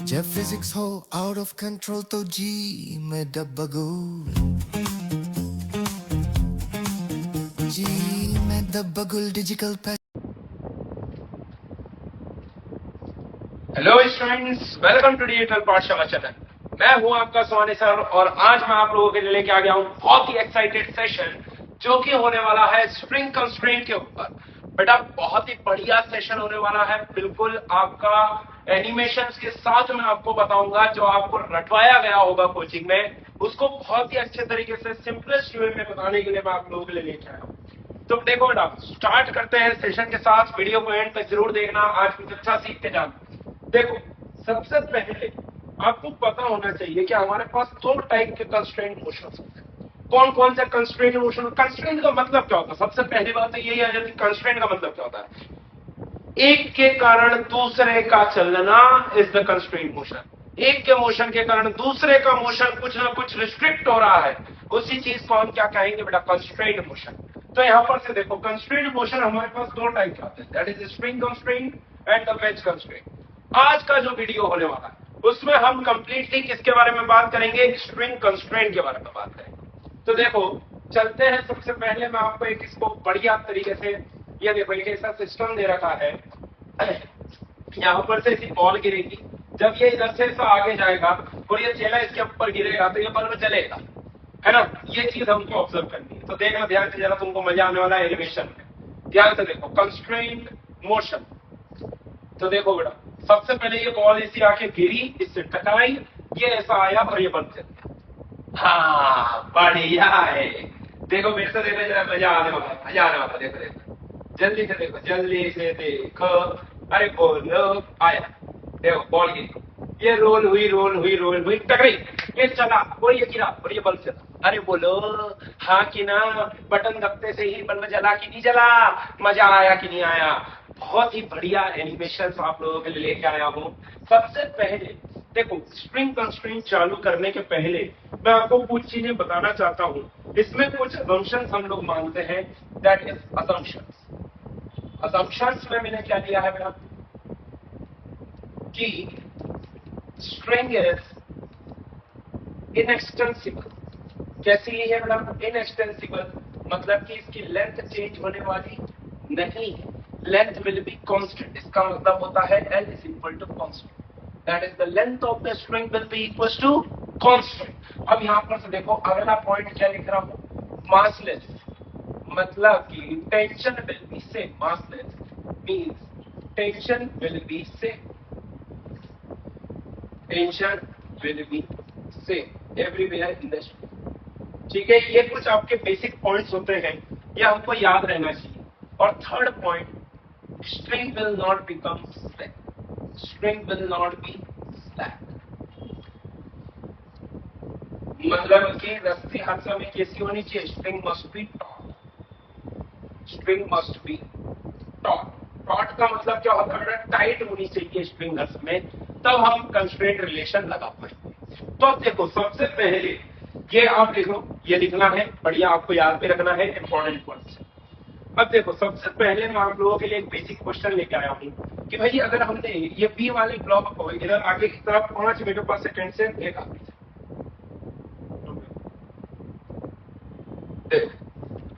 जब फिजिक्स हो out of control तो जी मैं डब्बागुल, जी मैं Dabbagul digital pack. Hello students, welcome to Digital Pathshala channel. मैं हूं आपका सोनी सर और आज मैं आप लोगों के लिए लेके आ गया हूं बहुत ही एक्साइटेड सेशन जो कि होने वाला है स्प्रिंग कंस्ट्रेंट के ऊपर। बेटा बहुत ही बढ़िया सेशन होने वाला है, बिल्कुल आपका एनिमेशंस के साथ मैं आपको बताऊंगा। जो आपको रटवाया गया होगा कोचिंग में उसको बहुत ही अच्छे तरीके से सिंपलेस्ट वे में बताने के लिए मैं आप लोगों के लिए लेके आया हूं। तो देखो बेटा, स्टार्ट करते हैं सेशन के साथ। वीडियो को एंड तक जरूर देखना, आज कुछ अच्छा सीख के जाना। देखो, सबसे पहले आपको पता होना चाहिए कि हमारे पास दो टाइप के कंस्ट्रेंट मोशन होते हैं। कौन कौन से कंस्ट्रेंट मोशन? कंस्ट्रेंट का मतलब क्या होता है? सबसे पहली बात तो यही आ जाती है, कंस्ट्रेंट का मतलब क्या होता है? एक के कारण दूसरे का चलना इज द कंस्ट्रेंट मोशन। एक के मोशन के कारण दूसरे का मोशन कुछ ना कुछ रिस्ट्रिक्ट हो रहा है, उसी चीज को हम क्या कहेंगे बेटा? Constraint motion. तो यहां पर से देखो, कंस्ट्रेंट मोशन हमारे पास दो टाइप के आते हैं, that is spring constraint and the ways constraint. आज का जो वीडियो होने वाला है उसमें हम कंप्लीटली किसके बारे में बात करेंगे? स्प्रिंग कंस्ट्रेंट के बारे में बात करेंगे। तो देखो, चलते हैं। सबसे पहले मैं आपको एक इसको बढ़िया तरीके से, ये देखो एक ऐसा सिस्टम दे रखा है, यहाँ पर से ऐसी बॉल गिरेगी, जब ये इधर से ऐसा आगे जाएगा और ये चेला इसके ऊपर गिरेगा तो ये बल्ब जलेगा, है ना? ये चीज हमको ऑब्जर्व करनी है। तो देखना ध्यान से जरा, तुमको मजा आने वाला है एनिमेशन में। ध्यान से देखो, कंस्ट्रेंट मोशन। तो देखो बेटा, सबसे पहले ये बॉल ऐसी आके गिरी, इससे टकराई, ये ऐसा आया और ये बंद कर दिया। हाँ, बढ़िया है। देखो मेरे से देखो जरा, मजा आने वाला, मजा आने वाला। देखो देखो, जल्दी से देखो, जल्दी से देखो। अरे बोलो, आया। देखो बॉल गिरी, ये रोल हुई, रोल हुई, रोल हुई, टकराई, ये चला और ये गिरा और ये बल्ब चला। अरे बोलो हाँ कि ना? बटन दबते से ही बल्ब जला कि नहीं जला? मजा आया कि नहीं आया? बहुत ही बढ़िया एनिमेशन आप लोगों के लिए लेके आया हूं। सबसे पहले देखो, स्प्रिंग कंस्ट्रेंट चालू करने के पहले मैं आपको कुछ चीजें बताना चाहता हूं। इसमें कुछ असम्पशंस हम लोग मानते हैं, दैट इज असम्पशंस। असम्पशंस में मैंने क्या दिया है बेटा कि स्ट्रिंग इज इनएक्सटेंसिबल। कैसी ली है बेटा? इनएक्सटेंसिबल, मतलब कि इसकी लेंथ चेंज होने वाली नहीं है। Length will be constant. इसका मतलब होता है L is equal to constant, that is the length of the string will be equal to constant. अब यहां पर से देखो, अगला पॉइंट क्या लिख रहा हूं? मासलेस, मतलब कि tension will be same. Massless means tension will be same, tension will be same everywhere in the string. ठीक है, ये कुछ आपके बेसिक पॉइंट्स होते हैं, ये हमको याद रहना चाहिए। और third point, string will not become slack. String will not be slack. मतलब कि रस्सी हर समय कैसी होनी चाहिए? String must be taught. String must be taught. Taught का मतलब क्या होता है? टाइट होनी चाहिए स्ट्रिंग हर समय, तब हम कंस्ट्रेंट रिलेशन लगा पाएंगे। तो अब देखो, सबसे पहले ये आप लिखो, ये लिखना है बढ़िया, आपको याद भी रखना है, इंपॉर्टेंट वर्ड्स। अब देखो, सबसे पहले मैं आप लोगों के लिए एक बेसिक क्वेश्चन लेके आया हूं कि भाई अगर हमने ये बी वाले ब्लॉक को इधर आगे की तरफ 5 मीटर पर सेकंड से फेंका, देखो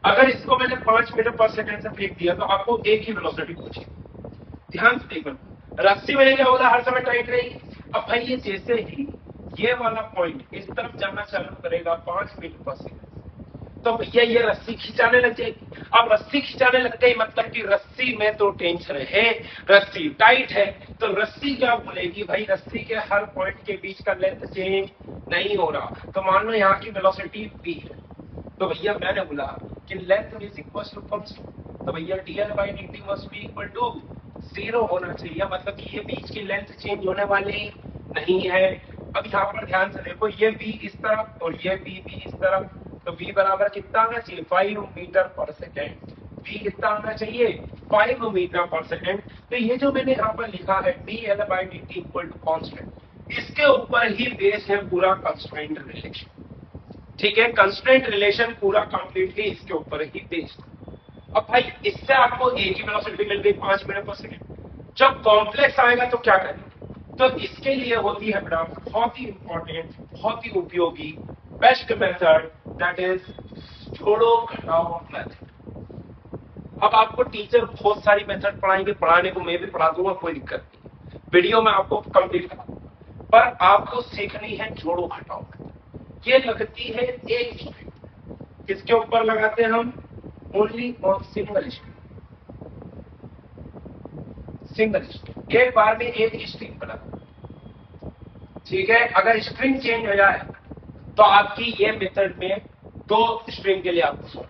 अगर इसको मैंने 5 मीटर पर सेकंड से फेंक दिया तो आपको एक ही वेलोसिटी पहुंचेगी। ध्यान से देखो, रस्सी मैंने क्या बोला? हर समय टाइट रहेगी। अब भाई ये जैसे ही ये वाला पॉइंट इस तरफ जाना चालू करेगा 5 मीटर पर सेकंड, तो भैया ये रस्सी खिंचाने लग जाएगी। अब रस्सी खिंचाने लग गई मतलब कि रस्सी में तो टेंशन है, रस्सी टाइट है, तो रस्सी क्या बोलेगी? भाई रस्सी के हर पॉइंट के बीच का लेंथ चेंज नहीं हो रहा। तो मान लो यहाँ की वेलोसिटी v है, तो भैया मैंने बोला कि length is equal to constant, तो भैया dl by dt must be equal to 0 होना चाहिए, मतलब कि ये बीच की लेंथ चेंज होने वाली नहीं है। अब यहाँ पर ध्यान से देखो, ये v इस तरफ और ये v भी इस तरफ, तो v बराबर कितना आना चाहिए? 5 मीटर पर सेकेंड। v कितना आना चाहिए? 5 मीटर पर सेकेंड। तो ये जो मैंने यहाँ पर लिखा है dl by dt equal to constant, इसके ऊपर ही बेस है पूरा कंस्ट्रेंट रिलेशन। ठीक है, कंस्ट्रेंट रिलेशन पूरा कंप्लीटली इसके ऊपर ही बेस्ड। अब भाई इससे आपको एक ही वेलोसिटी मिल गई 5 मीटर पर सेकेंड। जब कॉम्प्लेक्स आएगा तो क्या करेंगे? तो इसके लिए होती है बेटा बहुत ही इंपॉर्टेंट, बहुत ही उपयोगी बेस्ट मेथड, दैट इज जोड़ो घटाओ मेथड। अब आपको टीचर बहुत सारी मेथड पढ़ाएंगे, पढ़ाने को मैं भी पढ़ा दूंगा, कोई दिक्कत नहीं, वीडियो में आपको कंप्लीट करा दूंगा, पर आपको सीखनी है जोड़ो घटाओ मेथड। ये लगती है एक स्ट्रिंग, किसके ऊपर लगाते हैं हम? Only on single string, single string, एक बार में एक स्ट्रिंग बना। ठीक है, अगर स्ट्रिंग चेंज हो जाए तो आपकी ये मेथड में दो स्ट्रिंग के लिए आपको सॉल्व।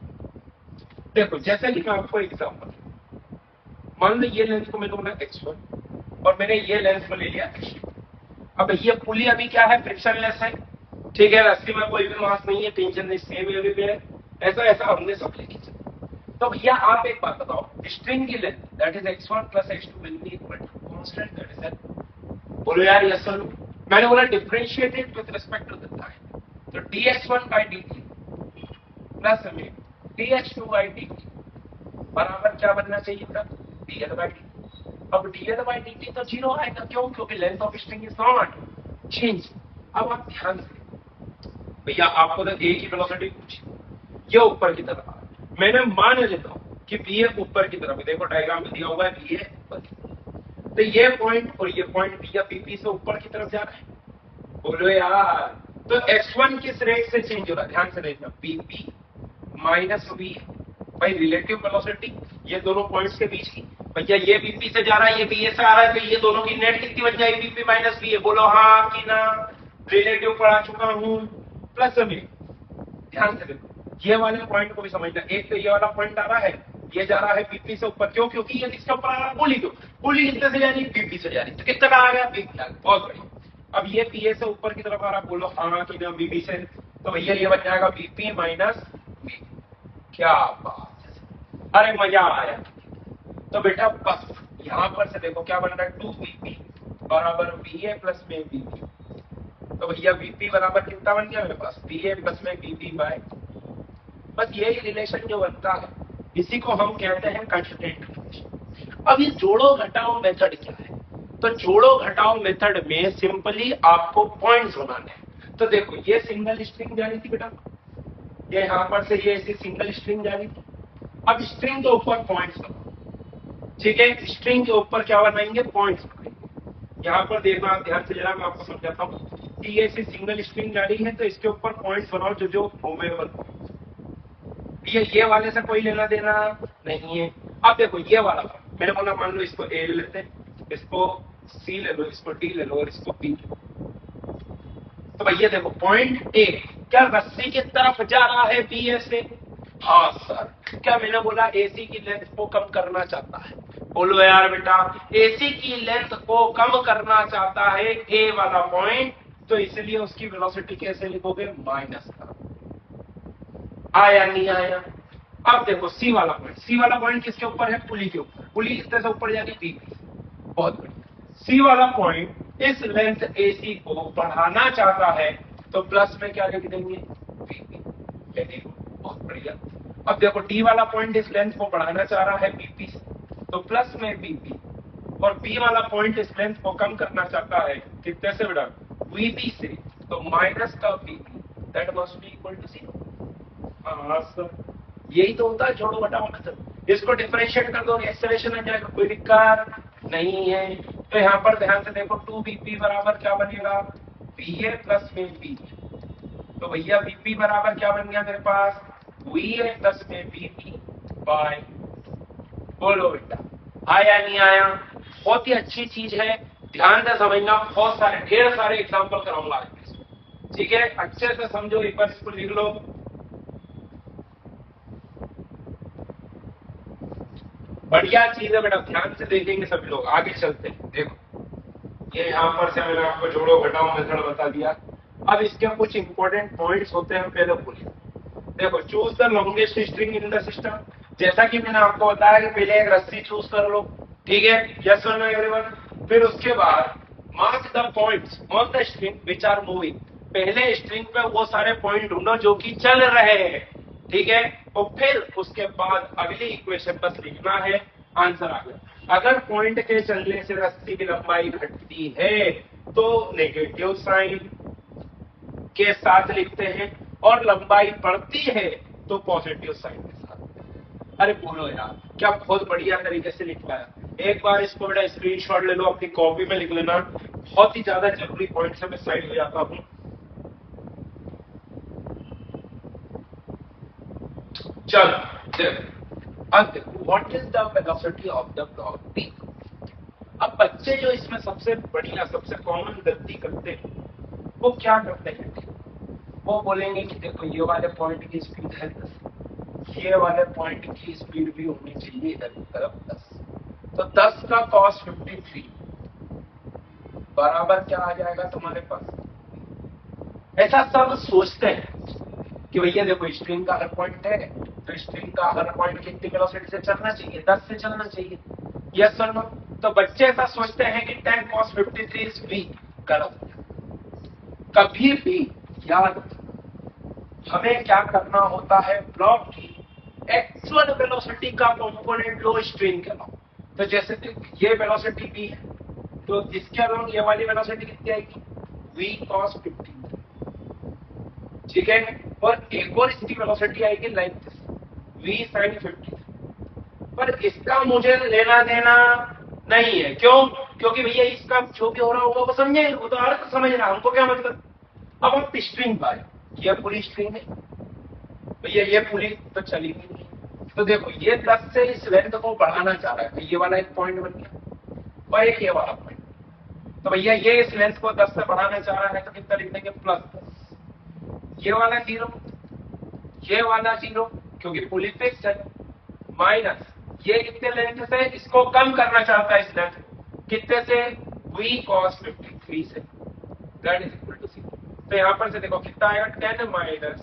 देखो जैसे कि मैं आपको एग्जांपल, मान लो ये लेंथ को मैंने बोला x1 और मैंने ये लेंथ को ले लिया x2। अब ये पुली अभी क्या है? फ्रिक्शनलेस है। ठीक है, रस्सी में कोई भी मास नहीं है, टेंशन नहीं, सेम है, ऐसा ऐसा हमने सब लेके चला। तो भैया आप एक बात बताओ, स्ट्रिंग की length that is x1 plus x2 will be equal to constant, that is n। बोलो यार यस और नो। मैंने बोला differentiated with respect to the time, तो dx1 बाय dt प्लस में dx2 बाय dt बराबर क्या बनना चाहिए था? dl by dt। अब dl बाय dt तो 0 आएगा, क्यों? क्योंकि length of string is not change. अब आप ध्यान से, भैया आपको तो एक ही वेलोसिटी पूछी, ये ऊपर की तरफ, मैंने मान लेता हूं कि बी ए ऊपर की तरफ, देखो डायग्राम में दिया हुआ है बी ए ऊपर की तरफ, तो ये पॉइंट और ये पॉइंट बी या बीपी से ऊपर की तरफ जा रहा है। बोलो यार, तो x1 किस रेट से चेंज हो रहा है? ध्यान से देखना, बीपी माइनस बी, भाई रिलेटिव वेलोसिटी ये दोनों पॉइंट्स के बीच की। भैया ये बीपी से जा रहा है, ये बी ए से आ रहा है, तो ये दोनों की नेट कितनी बन जाएगी? बीपी माइनस बी ए। बोलो हाँ कि ना? रिलेटिव पढ़ा चुका हूं, प्लस में। ध्यान से देखो, ये वाले पॉइंट को भी समझना, एक तो ये वाला पॉइंट आ रहा है, ये जा रहा है बीपी से ऊपर, क्यों? क्योंकि ये किसके ऊपर आ रहा है? पुली के। पुली कितने से जा रही है? बीपी से जा रही है, तो कितना का आ गया? बीपी आ गया, बहुत बढ़िया। अब ये पीए से ऊपर की तरफ आ रहा है, बोलो हाँ कि ना? बीपी से, तो भैया ये बन जाएगा बीपी माइनस बी। क्या बात है, अरे मजा आया। तो बेटा बस यहां पर से देखो क्या बन रहा है? 2bp बराबर bA प्लस में bp। तो भैया bp बराबर कितना बन गया मेरे पास? bA प्लस में bp बाय, बस यही रिलेशन जो बनता है इसी को हम कहते हैं कंस्ट्रेंट रिलेशन। अब ये जोड़ो घटाओ मेथड क्या है? तो जोड़ो घटाओ मेथड में सिंपली आपको पॉइंट्स बनाने हैं। तो देखो ये सिंगल स्ट्रिंग जा रही थी बेटा, ये यहां पर से ये ऐसी सिंगल स्ट्रिंग जा रही थी। अब स्ट्रिंग के ऊपर पॉइंट्स बनाओ, ठीक है, स्ट्रिंग के ऊपर क्या बनाएंगे? पॉइंट्स बनाएंगे। यहाँ पर देखना आप ध्यान से, जरा मैं आपको समझाता हूँ कि ये ऐसी सिंगल स्ट्रिंग जा रही है, तो इसके ऊपर पॉइंट्स बनाओ जो जो मूवेबल पॉइंट्स। ये वाले से कोई लेना देना नहीं है। अब देखो ये वाला मैंने बोला, मान लो इसको ए ले लेते हैं, इसको सी ले लो, इसको डी ले लो और इसको बी ले लो। तो भैया देखो पॉइंट ए क्या रस्सी की तरफ जा रहा है बी ए से? हाँ सर, क्या मैंने बोला एसी की लेंथ को कम करना चाहता है? बोलो यार बेटा, एसी की लेंथ को कम करना चाहता है ए वाला पॉइंट, तो इसलिए उसकी वेलोसिटी कैसे लिखोगे? माइनस का। आया नहीं आया? अब देखो सी वाला पॉइंट, सी वाला पॉइंट किसके ऊपर है? पुली के ऊपर। पुली किस तरह से ऊपर जाएगी? बी। बहुत बढ़िया। सी वाला पॉइंट इस लेंथ एसी को बढ़ाना चाहता है, तो प्लस में क्या लिख देंगे? बीपी। बहुत बढ़िया। अब देखो डी वाला पॉइंट इस लेंथ को बढ़ाना चाह रहा है बीपी से, तो प्लस में बीपी, और बी वाला पॉइंट इस लेंथ को कम करना चाहता है कितने से बेटा? वीबी से, तो माइनस का BP, that must be equal to 0। हाँ सर, यही तो होता है जोड़ो घटाओ मेथड। इसको डिफरेंशिएट कर दो, एक्सेलरेशन आ जाएगा, कोई दिक्कत नहीं है। तो यहाँ पर ध्यान से देखो 2bp बराबर क्या बनेगा? bA प्लस में b। तो भैया bp बराबर क्या बन गया मेरे पास? VA प्लस में bp बाय, बोलो बेटा आया नहीं आया? बहुत ही अच्छी चीज है, ध्यान से समझना, बहुत सारे ढेर सारे एग्जाम्पल कराऊंगा आज। ठीक है, अच्छे से समझो, एक बार इसको लिख लो। बढ़िया चीज है बेटा, ध्यान से देखेंगे सभी लोग, आगे चलते हैं। देखो ये यहाँ पर से मैंने आपको जोड़ो घटाओ मेथड बता दिया। अब इसके कुछ इंपॉर्टेंट पॉइंट्स होते हैं, पहले बोलिए। देखो choose the longest string in the system. जैसा कि मैंने आपको बताया कि पहले एक रस्सी चूज कर लो, ठीक है, यस और नो एवरीवन। फिर उसके बाद mark the points on the string which are moving. पहले स्ट्रिंग पे वो सारे पॉइंट ढूंढो जो कि चल रहे हैं, ठीक है, और फिर उसके बाद अगली इक्वेशन बस लिखना है, आंसर आ गया। अगर पॉइंट के चलने से रस्सी की लंबाई घटती है तो नेगेटिव साइन के साथ लिखते हैं, और लंबाई बढ़ती है तो पॉजिटिव साइन के साथ। अरे बोलो यार, क्या बहुत बढ़िया तरीके से लिख पाया। एक बार इसको बेटा स्क्रीनशॉट ले लो, अपनी कॉपी में लिख लेना, बहुत ही ज्यादा जरूरी पॉइंट से मैं साइड हो जाता हूं। चलो देखो, अब देखो what is the velocity of the block B. अब बच्चे जो इसमें सबसे बढ़िया सबसे कॉमन गलती करते हैं वो क्या करते हैं, वो बोलेंगे कि देखो ये वाले पॉइंट की स्पीड है 10, ये वाले पॉइंट की स्पीड भी होनी चाहिए इधर की तरफ 10, तो 10 का cos 53 बराबर क्या आ जाएगा तुम्हारे पास। ऐसा सब सोचते हैं कि भैया देखो स्ट्रिंग का हर पॉइंट है, तो स्ट्रिंग का हर पॉइंट कितनी वेलोसिटी से चलना चाहिए, 10 से चलना चाहिए, यस और नो। तो बच्चे ऐसा सोचते हैं कि 10 cos 53 इज v। गलत। कभी भी याद, हमें क्या करना होता है, ब्लॉक की एक्चुअल वेलोसिटी का कंपोनेंट लो स्ट्रिंग के अलाउ। तो जैसे ये वेलोसिटी v है, तो इसके अलाउ ये वाली वेलोसिटी कितनी आएगी, v cos 53, ठीक है। और एक और इसकी वेलोसिटी आएगी लाइक दिस, v sin 53, पर इसका मुझे लेना देना नहीं है। क्यों? क्योंकि भैया इसका जो भी हो रहा होगा वो समझे, वो तो अर्थ समझ रहा है, हमको क्या मतलब। अब आप स्ट्रिंग पाए, ये पूरी स्ट्रिंग है भैया, ये पूरी तो चली भी नहीं। तो देखो ये 10 से इस लेंथ को बढ़ाना चाह रहा है, तो ये वाला एक पॉइंट बन गया और एक ये वाला पॉइंट। तो भैया ये इस लेंथ को 10 से बढ़ाना चाह रहा है, तो कितना लिख देंगे, +10, ये वाला 0, ये वाला 0 क्योंकि पुली फिक्स है, माइनस ये कितने लेंथ से इसको कम करना चाहता है, इस लेंथ कितने से, v cos 53 से, दैट इज इक्वल टू 0। तो यहां पर से देखो कितना आएगा, 10 माइनस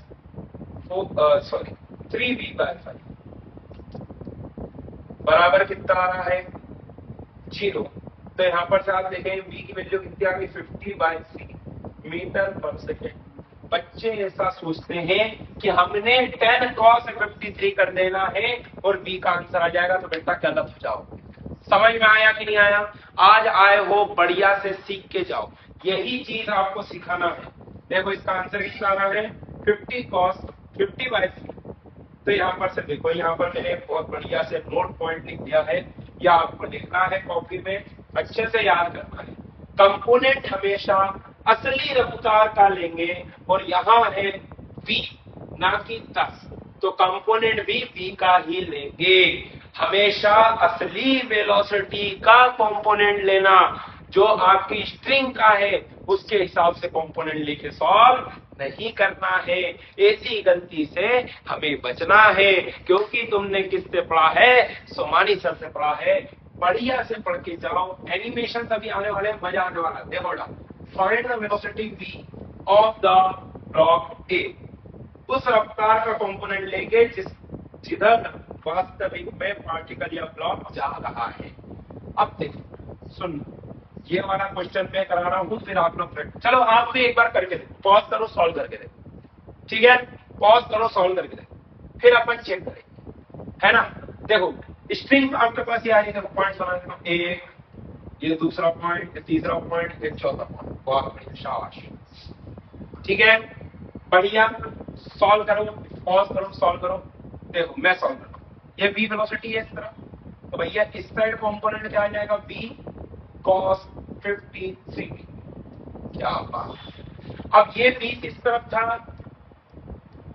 3v/5 बराबर कितना आ रहा है, 0। तो यहां पर से आप देखें v की वैल्यू कितनी आ गई, 50/3 मीटर पर सेकेंड। बच्चे ऐसा सोचते हैं कि हमने 10 cos 53 कर देना है और v का आंसर आ जाएगा, तो बेटा गलत हो जाओ। समझ में आया कि नहीं आया? आज आए हो बढ़िया से सीख के जाओ, यही चीज आपको सिखाना है। देखो इसका आंसर कितना आ रहा है, 50 cos 50/3। तो यहाँ पर से देखो, यहाँ पर मैंने बहुत बढ़िया से नोट पॉइंट लिख दिया है, या आपको लिखना है कॉपी में, अच्छे से याद करना है। कंपोनेंट हमेशा असली रफ्तार का लेंगे, और यहाँ है v ना कि 10, तो कंपोनेंट भी v का ही लेंगे। हमेशा असली वेलोसिटी का कंपोनेंट लेना, जो आपकी स्ट्रिंग का है उसके हिसाब से कंपोनेंट लेके सॉल्व नहीं करना है। ऐसी गलती से हमें बचना है, क्योंकि तुमने किससे पढ़ा है, सोमानी सर से पढ़ा है। बढ़िया से पढ़ के जाओ, एनिमेशन अभी आने वाले, मजा आने वाला। देखो find the velocity v of the block ए, उस रफ्तार का कंपोनेंट लेंगे जिधर वास्तविक में पार्टिकल या ब्लॉक जा रहा है। अब देखो सुन, ये वाला क्वेश्चन मैं करा रहा हूं, फिर आप लोग चलो आप भी एक बार करके देखो, पॉज करो सॉल्व करके देखो, ठीक है, पॉज करो सॉल्व करके देखो, फिर अपन चेक करेंगे, है ना। देखो स्ट्रिंग आपके पास ये आ जाएगा, पॉइंट बना देना, एक ये दूसरा पॉइंट, तीसरा पॉइंट, एक चौथा पॉइंट। बहुत बढ़िया, शाबाश, ठीक है, बढ़िया। सॉल्व करो, पॉज करो, सॉल्व करो। देखो मैं सॉल्व कर रहा हूं, ये v वेलोसिटी है इस तरह, तो भैया इस साइड कंपोनेंट क्या आ जाएगा, v cos 53। क्या बात। अब ये 20 इस तरफ था,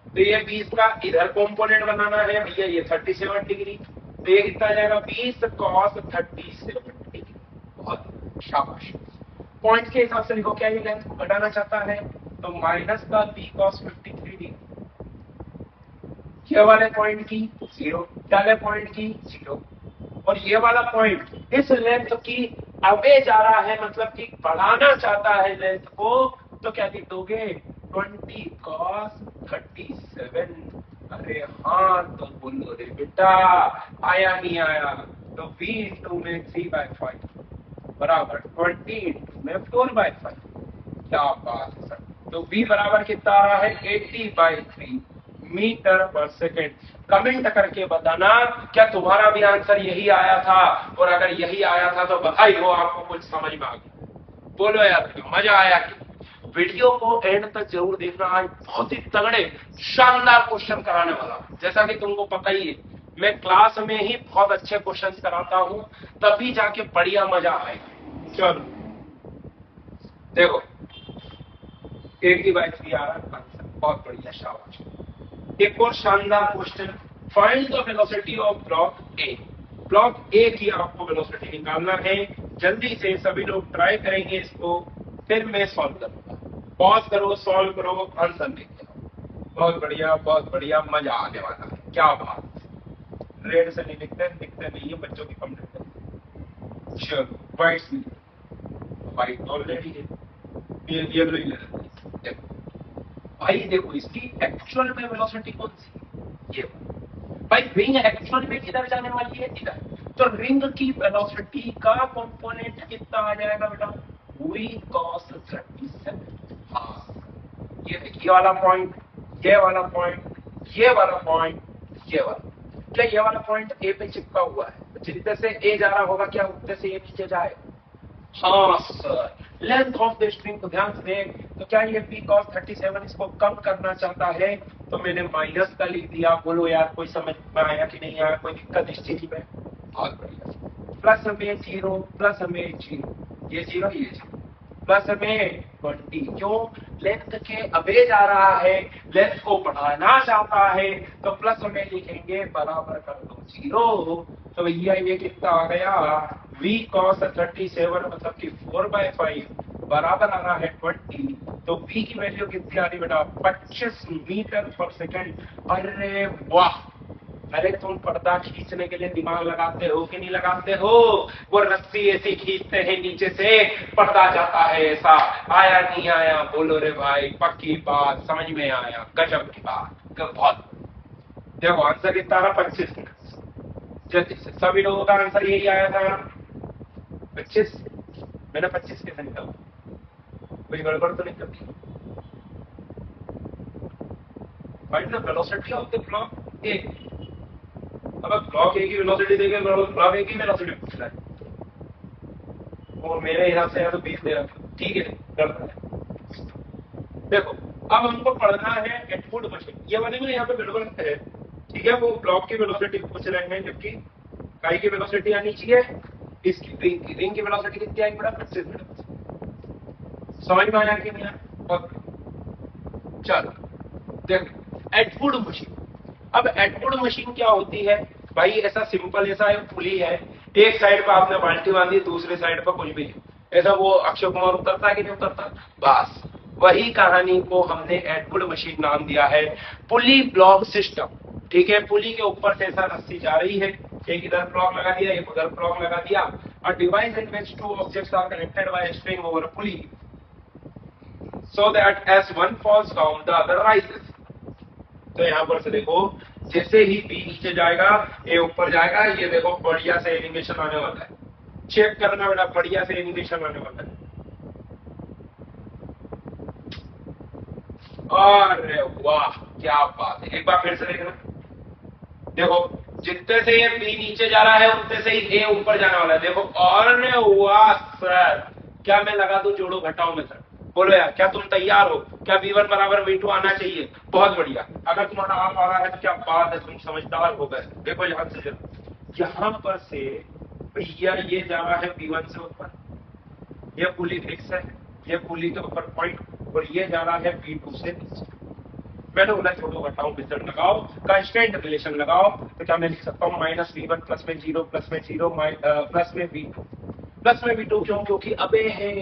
तो ये 20 का इधर कंपोनेंट बनाना है भैया, ये 37 डिग्री, तो ये कितना आ जाएगा, 20 cos 37 डिग्री। बहुत शाबाश। पॉइंट के हिसाब से लिखो, क्या ये लेंथ को घटाना चाहता है, तो माइनस का v cos 53 डिग्री, ये वाले पॉइंट की 0, वाले पॉइंट की 0, और ये वाला पॉइंट इस लेंथ की अवे जा रहा है, मतलब कि बढ़ाना चाहता है लेंथ को, तो क्या लिख दोगे, 20 cos 37। अरे हाँ, तो बोलो रे बेटा, आया नहीं आया, तो v इंटू में 3/5 बराबर 20 इंटू में 4/5। क्या बात है सर। तो v बराबर कितना आ रहा है, 80/3 मीटर पर सेकेंड। कमेंट करके बताना क्या तुम्हारा भी आंसर यही आया था, और अगर यही आया था तो बधाई हो, आपको कुछ समझ में आ गया। बोलो यार, मजा आया कि? वीडियो को एंड तक जरूर देखना, आज बहुत ही तगड़े शानदार क्वेश्चन कराने वाला। जैसा कि तुमको पता ही है, मैं क्लास में ही बहुत अच्छे क्वेश्चन कराता हूं, तभी जाके बढ़िया मजा आएगा। चलो देखो, एक डिवाइस भी आ रहा है आंसर, बहुत बढ़िया, शाबाश। एक और शानदार question, find the velocity of block A. Block ए की आपको वेलोसिटी निकालना है। जल्दी से सभी लोग ट्राई करेंगे इसको, फिर मैं सॉल्व करूंगा। पॉज करो, सॉल्व करो, आंसर लेके आओ। बहुत बढ़िया, बहुत बढ़िया, मजा आने वाला है। क्या बात, रेड से नहीं लिखते, दिखते नहीं है बच्चों की कंप्लेंट है। चलो व्हाइट, व्हाइट ऑलरेडी है, ये येलो ही ले लेते हैं। देखो भाई, देखो इसकी एक्चुअल में वेलोसिटी कौन सी, ये भाई रिंग एक्चुअल में किधर जाने वाली है, इधर। तो रिंग की वेलोसिटी का कंपोनेंट कितना आ जाएगा बेटा, v cos 37। हाँ, ये वाला पॉइंट, ये वाला पॉइंट, ये वाला पॉइंट, ये वाला, क्या ये वाला पॉइंट ए पे चिपका हुआ है, जितने से ए जा रहा होगा क्या उतने से ए नीचे जाएगा। हाँ sir, length of the string को ध्यान से देख, तो क्या ये v cos 37 इसको कम करना चाहता है, तो मैंने माइनस का लिख दिया। बोलो यार, कोई समझ में आया कि नहीं आया, कोई दिक्कत इस चीज में? बहुत बढ़िया। प्लस में जीरो, प्लस में जीरो, ये जीरो, ये जीरो, प्लस में 20। क्यों? लेंथ के अबे जा रहा है, लेंथ को बढ़ाना चाहता है, तो प्लस में लिखेंगे, बराबर कर दो जीरो। तो भैया ये कितना आ गया, v cos 37 मतलब कि 4/5 बराबर आ रहा है 20। तो v की वैल्यू कितनी आ रही बेटा, 25 मीटर पर सेकेंड। अरे वाह, अरे तुम पर्दा खींचने के लिए दिमाग लगाते हो कि नहीं लगाते हो? वो रस्सी ऐसी खींचते हैं नीचे से, पर्दा जाता है ऐसा। आया नहीं आया, बोलो रे भाई, पक्की बात, समझ में आया, गजब की बात, बहुत। देखो आंसर कितना आ रहा, 25। सभी लोगों का आंसर यही आया था 25। मैंने 25 कैसे निकाला, कोई गड़बड़ तो नहीं करती? Find the velocity of the block A. अब ब्लॉक ए की वेलोसिटी देके ब्लॉक ए की वेलोसिटी पूछ रहा है, और मेरे हिसाब से यहाँ तो 20 दे रखा, ठीक है, गड़बड़ है। देखो अब हमको पढ़ना है एटवुड मशीन, ये वाले में यहाँ पे गड़बड़ है, ठीक है। वो ब्लॉक की वेलोसिटी पूछ रहे हैं, जबकि काई की वेलोसिटी आनी चाहिए, इसकी रिंग की वेलोसिटी कितनी आएगी बड़ा, 25 मीटर। समझ में आया कि नहीं आया? चलो देखो एटवुड मशीन। अब एटवुड मशीन क्या होती है भाई, ऐसा सिंपल, ऐसा एक पुली है, एक साइड पर आपने बाल्टी बांधी, दूसरे साइड पर कुछ भी, ऐसा वो अक्षय कुमार उतरता है कि नहीं उतरता, बस वही कहानी को हमने एटवुड मशीन नाम दिया है। पुली ब्लॉक सिस्टम, ठीक है। पुली के ऊपर से ऐसा रस्सी जा रही है, एक इधर ब्लॉक लगा दिया, एक उधर ब्लॉक लगा दिया। A device in which two objects are connected by string over a pulley so that as one falls down the other rises. तो यहाँ पर से देखो, जैसे ही बी नीचे जाएगा ए ऊपर जाएगा। ये देखो बढ़िया से एनिमेशन आने वाला है, चेक करना बेटा, बढ़िया से एनिमेशन आने वाला है। अरे वाह, क्या बात है, एक बार फिर से देखना। देखो जितने से ये बी नीचे जा रहा है उतने से ही ए ऊपर जाने वाला है। देखो, और वाह सर, क्या मैं लगा दूं जोड़ो घटाओ में सर? बोलो यार, क्या तुम तैयार हो? क्या v1 बराबर v2 आना चाहिए? बहुत बढ़िया। अगर तुम्हारा आ रहा है तो क्या बात है, तुम समझदार हो गए। देखो यहाँ से यहाँ पर से भैया ये जा रहा है v1 से ऊपर, ये पुली फिक्स है, ये पुली के ऊपर पॉइंट, और ये जा रहा है v2 से नीचे। मैंने बोला छोड़ो घटाओ रिजल्ट लगाओ, कांस्टेंट रिलेशन लगाओ। तो क्या मैं लिख सकता हूँ माइनस v1 प्लस में जीरो, प्लस में जीरो, प्लस में v2, प्लस में v2। क्यों? क्योंकि अबे है।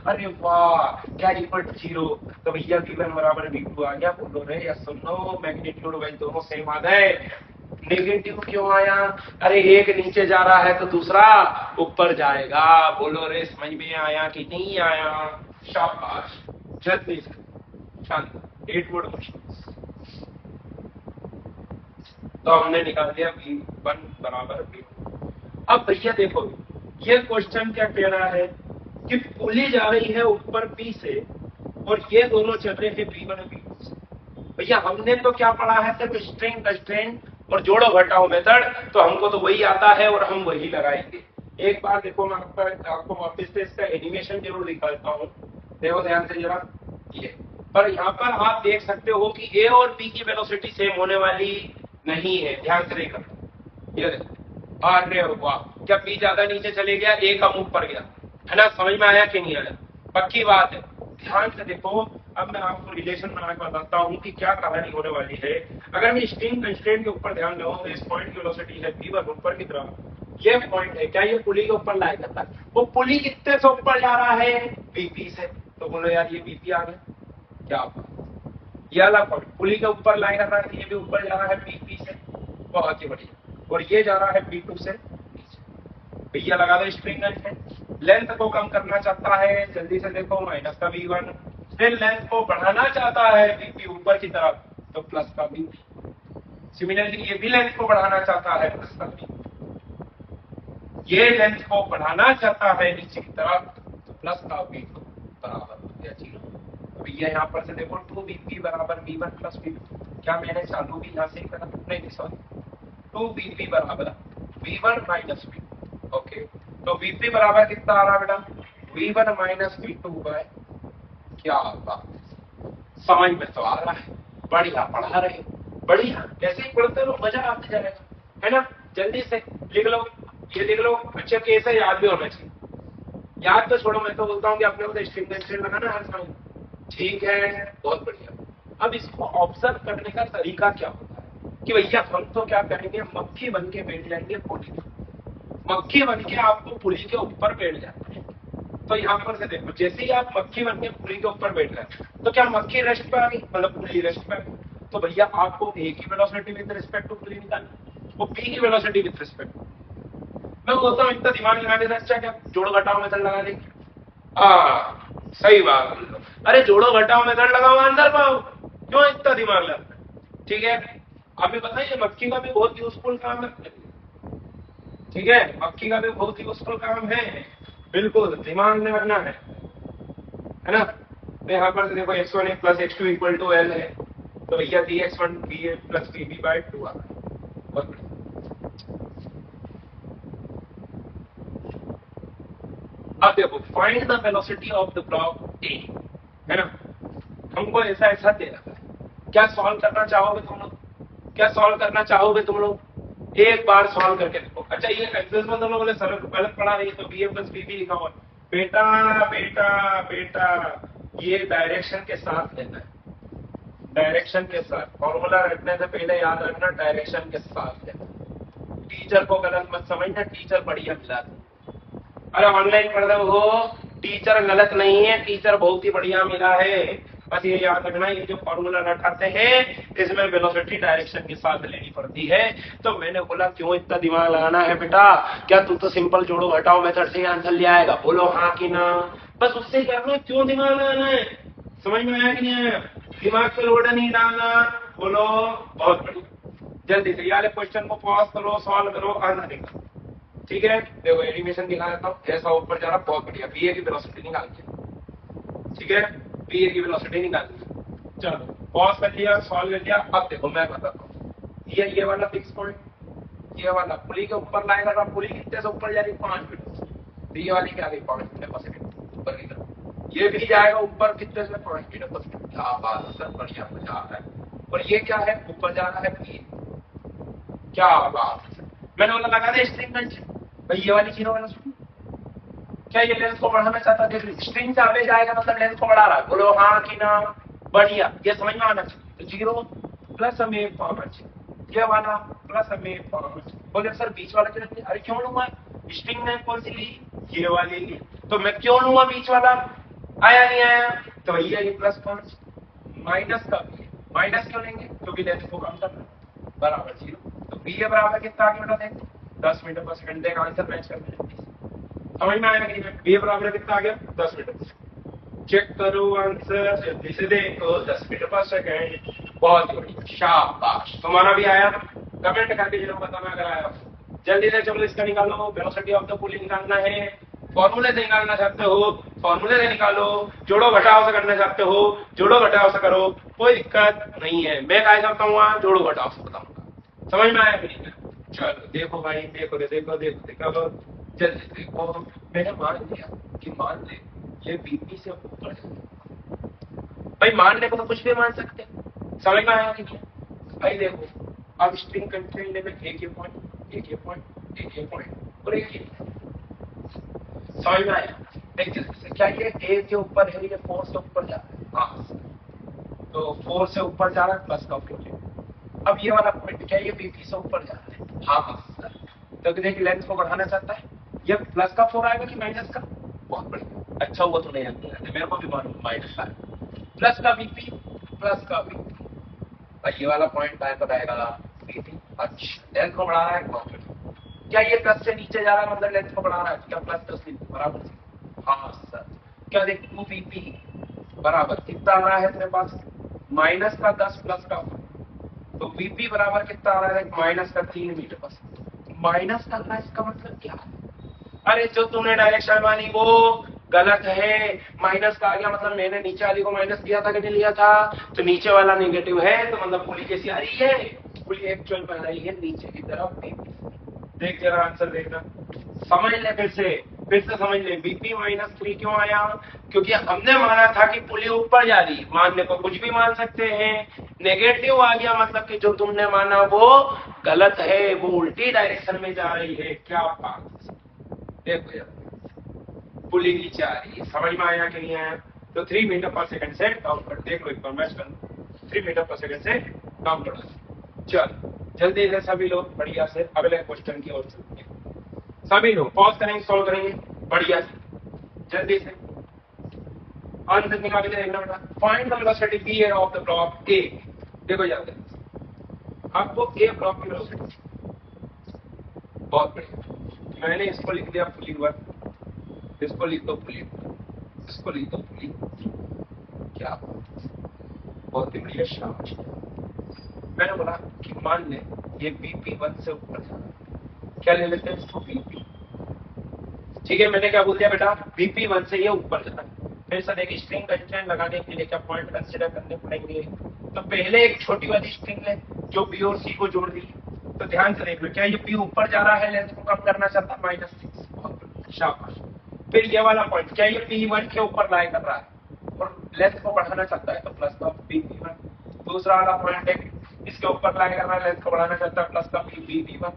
अरे वाह, क्या इक्वल टू जीरो, तो भैया v1 बराबर v2 आ गया। बोलो रे या सुनो, मैग्नीट्यूड वाइज दोनों सेम आ गए। नेगेटिव क्यों आया? अरे एक नीचे जा रहा है तो दूसरा ऊपर जाएगा। बोलो रे, समझ में आया कि नहीं आया? शाबाश, जल्दी से शांत। एटवुड मशीन तो हमने निकाल दिया v1 बराबर v2। अब भैया देखो, ये क्वेश्चन क्या कह रहा है कि पुली जा रही है ऊपर P से, और ये दोनों चल रहे हैं v1 और v2 से। भैया हमने तो क्या पढ़ा है, सिर्फ स्ट्रिंग कंस्ट्रेंट और जोड़ो घटाओ मेथड, तो हमको तो वही आता है और हम वही लगाएंगे। एक बार देखो, मैं आपको वापस से इसका एनिमेशन जरूर दिखाता हूँ, देखो ध्यान से जरा ये। पर यहाँ पर आप देख सकते हो कि ए और बी की वेलोसिटी सेम होने वाली नहीं है, ध्यान से देखा। ये देखो, अरे वाह, क्या बी ज्यादा नीचे चले गया, ए कम ऊपर गया, है ना? समझ में आया कि नहीं आया? पक्की बात है, ध्यान से देखो। अब मैं आपको रिलेशन बना के बताता हूँ कि क्या कहानी होने वाली है। अगर मैं स्ट्रिंग कंस्ट्रेंट के ऊपर ध्यान दूं तो इस पॉइंट की वेलोसिटी है v1 ऊपर की तरफ, ये पॉइंट है, क्या ये पुली के ऊपर लाया जाता है? वो पुली कितने से ऊपर जा रहा है? बीपी से। तो बोलो यार ये बीपी आ गया, क्या ये वाला पॉइंट पुली के ऊपर लाया कर रहा है, ये भी ऊपर जा रहा है बीपी से, बहुत ही बढ़िया। और ये जा रहा है B2 से नीचे। भैया लगा दो स्ट्रिंग कंस्ट्रेंट। लेंथ को कम करना चाहता है, जल्दी से देखो, माइनस का V1। फिर लेंथ को बढ़ाना चाहता है बीपी ऊपर की तरफ, तो प्लस का बीपी। सिमिलरली ये भी लेंथ को बढ़ाना चाहता है, प्लस का बीपी। ये लेंथ को बढ़ाना चाहता है नीचे की तरफ, तो प्लस का बीपी बराबर हो गया 0। भैया यहाँ पर से देखो 2BP बराबर V1 प्लस V2। क्या मैंने चालू भी यहाँ से करा? नहीं सॉरी, 2BP बराबर V1 माइनस V2। ओके, तो BP बराबर कितना आ रहा बेटा? V1 माइनस V2 बाय, क्या बात, समझ में तो आ रहा है? बढ़िया पढ़ा रहे, बढ़िया, ऐसे ही पढ़ते रहो, मजा आते जाएगा, है ना? जल्दी से लिख लो, ये लिख लो। अच्छे केस है, याद भी होना चाहिए। याद तो छोड़ो, मैं तो बोलता हूँ कि अपने को स्ट्रिंग कंस्ट्रेंट लगाना हर समय, ठीक है, बहुत बढ़िया। अब इसको ऑब्जर्व करने का तरीका क्या होता है कि भैया हम तो क्या करेंगे, मक्खी बन के बैठ जाएंगे पुली में, मक्खी बन के आपको पुली के ऊपर बैठ जाते हैं। तो यहाँ पर से देखो, जैसे ही आप मक्खी बन के पुली के ऊपर बैठ गए, तो क्या मक्खी रेस्ट पे आ गई, मतलब पुली रेस्ट पे आ गई। तो भैया आपको ए की velocity with respect to pulley निकालनी, वो बी की वेलोसिटी विद रिस्पेक्ट। मैं बोलता हूँ इतना दिमाग लगाने से अच्छा क्या जोड़ घटाओ मेथड लगा देंगे। सही बात। अरे जोड़ो घटाओ मेथड लगाओ, आंसर पाओ, क्यों इतना दिमाग लगाते? ठीक है, आप भी बताइए, मक्खी का भी बहुत यूजफुल काम है, ठीक है, मक्खी का भी बहुत यूजफुल काम है, बिल्कुल दिमाग में रखना है ना? तो यहाँ पर देखो x1 plus x2 equal to L है, तो भैया dx1 b plus bb by 2 आ रहा है। बहुत बढ़िया। अब देखो, find the velocity of the block A, है ना? हमको ऐसा दे रखा है, क्या सॉल्व करना चाहोगे तुम लोग? क्या सॉल्व करना चाहोगे तुम लोग? एक बार सॉल्व करके देखो। अच्छा, ये एक्सेस में तुम लोगों ने सरल गलत पढ़ा नहीं, तो bf प्लस bb लिखा हुआ। बेटा बेटा बेटा, ये डायरेक्शन के साथ लेना है, डायरेक्शन के साथ। फॉर्मूला रखने से पहले याद रखना, डायरेक्शन के साथ लेना। टीचर को गलत मत समझना, टीचर बढ़िया मिला। अरे ऑनलाइन पढ़ रहे हो, टीचर गलत नहीं है, टीचर बहुत ही बढ़िया मिला है। बस ये याद रखना, ये जो फॉर्मूला रटाते हैं इसमें वेलोसिटी डायरेक्शन के साथ लेनी पड़ती है। तो मैंने बोला क्यों इतना दिमाग लगाना है बेटा, क्या तू तो सिंपल जोड़ो घटाओ मेथड से आंसर ले आएगा? बोलो हाँ कि ना, बस उससे करना, क्यों दिमाग लगाना है? समझ में आया कि नहीं आया? दिमाग पे लोड नहीं डालना, बोलो बहुत बढ़िया। जल्दी से ये क्वेश्चन को पॉज करो, सॉल्व करो, आंसर देखो, ठीक है? देखो एनिमेशन दिखा देता हूँ, ऐसा ऊपर जा रहा, बहुत बढ़िया। बीए की वेलोसिटी निकाल के, ठीक है, बीए की वेलोसिटी निकाल दी। चलो पॉज कर लिया, सॉल्व कर लिया। अब देखो मैं बताता हूँ, ये वाला फिक्स पॉइंट, ये वाला पुली के ऊपर लाएगा, तो पुली कितने से ऊपर जा रही? 5 मीटर। ये वाली क्या गई? 5 मीटर पर सेकंड ऊपर की तरफ। ये भी जाएगा ऊपर कितने से? 5 मीटर पर सेकंड। क्या बात है सर, बढ़िया मजा आ रहा है। और ये क्या है? ऊपर जा रहा है बी। क्या बात है, मैंने बोला लगा दे स्ट्रिंग कंस्ट्रेंट। भाई ये वाली जीरो वाला सुन, क्या ये लेंथ को बढ़ाना चाहता है? स्ट्रिंग से आगे जाएगा मतलब लेंथ को बढ़ा रहा है, बोलो हाँ कि ना? बढ़िया, ये समझ में आना चाहिए। 0 प्लस में 5, ये वाला प्लस में 5। बोले सर बीच वाला क्यों नहीं? अरे क्यों लूंगा, स्ट्रिंग ने कौन सी ली? ये वाली ली, तो मैं क्यों लूंगा बीच वाला? आया नहीं आया? तो भैया ये प्लस 5 माइनस का भी, माइनस क्यों लेंगे? क्योंकि लेंथ को कम करना, बराबर 0। तो बी ए बराबर कितना आगे बेटा देख, 10 मीटर पर सेकंड। देख आंसर मैच करना, समझ में आया कि नहीं? बी ए बराबर कितना आ गया? 10 मीटर पर सेकंड। चेक करो आंसर, जल्दी से देखो, 10 मीटर पर सेकंड। बहुत बढ़िया, शाबाश। तुम्हारा भी आया? कमेंट करके जरूर बताना अगर आया। जल्दी से चलो इसका निकालो, वेलोसिटी ऑफ द पुली निकालना है। फॉर्मूले से निकालना चाहते हो फॉर्मूले से निकालो, जोड़ो घटाओ से करना चाहते हो जोड़ो घटाओ से करो, कोई दिक्कत नहीं है। मैं क्या करता हूँ वहां जोड़ो घटाओ से बताऊंगा। समझ में आया कि नहीं? चलो देखो भाई, देखो देखो देखो देखो, जल्दी देखो। मैंने मान लिया कि मान ले ये बीपी से ऊपर है। भाई मानने को तो कुछ भी मान सकते हैं। समझ में आया कि नहीं? भाई देखो, अब स्ट्रिंग कंस्ट्रेंट लेवल एक ये पॉइंट, एक ये पॉइंट, एक ये पॉइंट और एक ये। समझ में आया? क्या ये ए के ऊपर है, ये 4 से ऊपर जा रहा है? हाँ, तो 4 से ऊपर जा रहा है प्लस का उपयोग। अब ये वाला पॉइंट क्या ये बीपी से ऊपर जा रहा है? हाँ सर। तो देखिए लेंथ को बढ़ाना चाहता है, ये प्लस का 4 आएगा कि माइनस का? बहुत बढ़िया, अच्छा हुआ तो नहीं जानते, मेरे को भी मालूम माइनस का प्लस का बीपी, प्लस का बीपी। भाई ये वाला पॉइंट टाइम बताएगा बीपी। अच्छा लेंथ को बढ़ा रहा है, क्या ये प्लस से नीचे जा रहा है मतलब लेंथ को बढ़ा रहा है? क्या प्लस 10 बराबर? हाँ सर। क्या देख 2 बीपी बराबर कितना आ रहा है तेरे पास? माइनस का 10 प्लस का, तो बीपी बराबर कितना आ रहा है? माइनस का 3 मीटर बस। माइनस का रहा है, इसका मतलब क्या? अरे जो तूने डायरेक्शन मानी वो गलत है। माइनस का आ गया मतलब मैंने नीचे वाली को माइनस दिया था कि नहीं लिया था? तो नीचे वाला नेगेटिव है तो मतलब पुली कैसी आ रही है? पुली एक्चुअल में आ रही है नीचे की तरफ बीपी। देख जरा आंसर देखना, समझ ले फिर से समझ ले। बीपी -3 क्यों आया? क्योंकि हमने माना था कि पुली ऊपर जा रही। मानने को कुछ भी मान सकते हैं, नेगेटिव आ गया मतलब कि जो तुमने माना वो गलत है, वो उल्टी डायरेक्शन में जा रही है। क्या बात? देखो यार, पुली नीचे आ रही है। समझ में आया कि नहीं आया? तो 3 मीटर पर सेकंड से काउंट कर, देखो एक बार मैच कर, 3 मीटर पर सेकंड से काउंट कर। चल जल्दी से सभी लोग बढ़िया से अगले क्वेश्चन की ओर चलते हैं। सभी लोग पॉज करेंगे, सॉल्व करेंगे बढ़िया से, जल्दी से आंसर निकाल के देखना बेटा। Find the velocity v of the block A. देखो याद है आपको ए ब्लॉक की वेलोसिटी, बहुत बढ़िया। मैंने इसको लिख दिया पुली 1, इसको लिख दो पुली 2, इसको लिख दो पुली 3। क्या बहुत ही बढ़िया, शाबाश। मैंने बोला कि मान ले ये बीपी 1 से ऊपर जा रहा है, क्या ले लेते हैं इसको बीपी। ठीक है, मैंने क्या बोल दिया बेटा? बीपी 1 से ये ऊपर जा रहा है। फिर से देखिए स्ट्रिंग कंस्ट्रेंट लगाने के लिए क्या पॉइंट कंसीडर करने पड़ेंगे। तो पहले एक छोटी वाली स्ट्रिंग ले जो बी और सी को जोड़ दी। तो ध्यान से देख लो, क्या ये बी ऊपर जा रहा है, लेंथ को कम करना चाहता है -6, शाबाश। फिर ये वाला पॉइंट क्या ये P1 के ऊपर लाई कर रहा है और लेंथ को बढ़ाना चाहता है, तो प्लस का P1। दूसरा वाला पॉइंट है इसके ऊपर लाई कर रहा है, लेंथ को बढ़ाना चाहता है, प्लस का P1।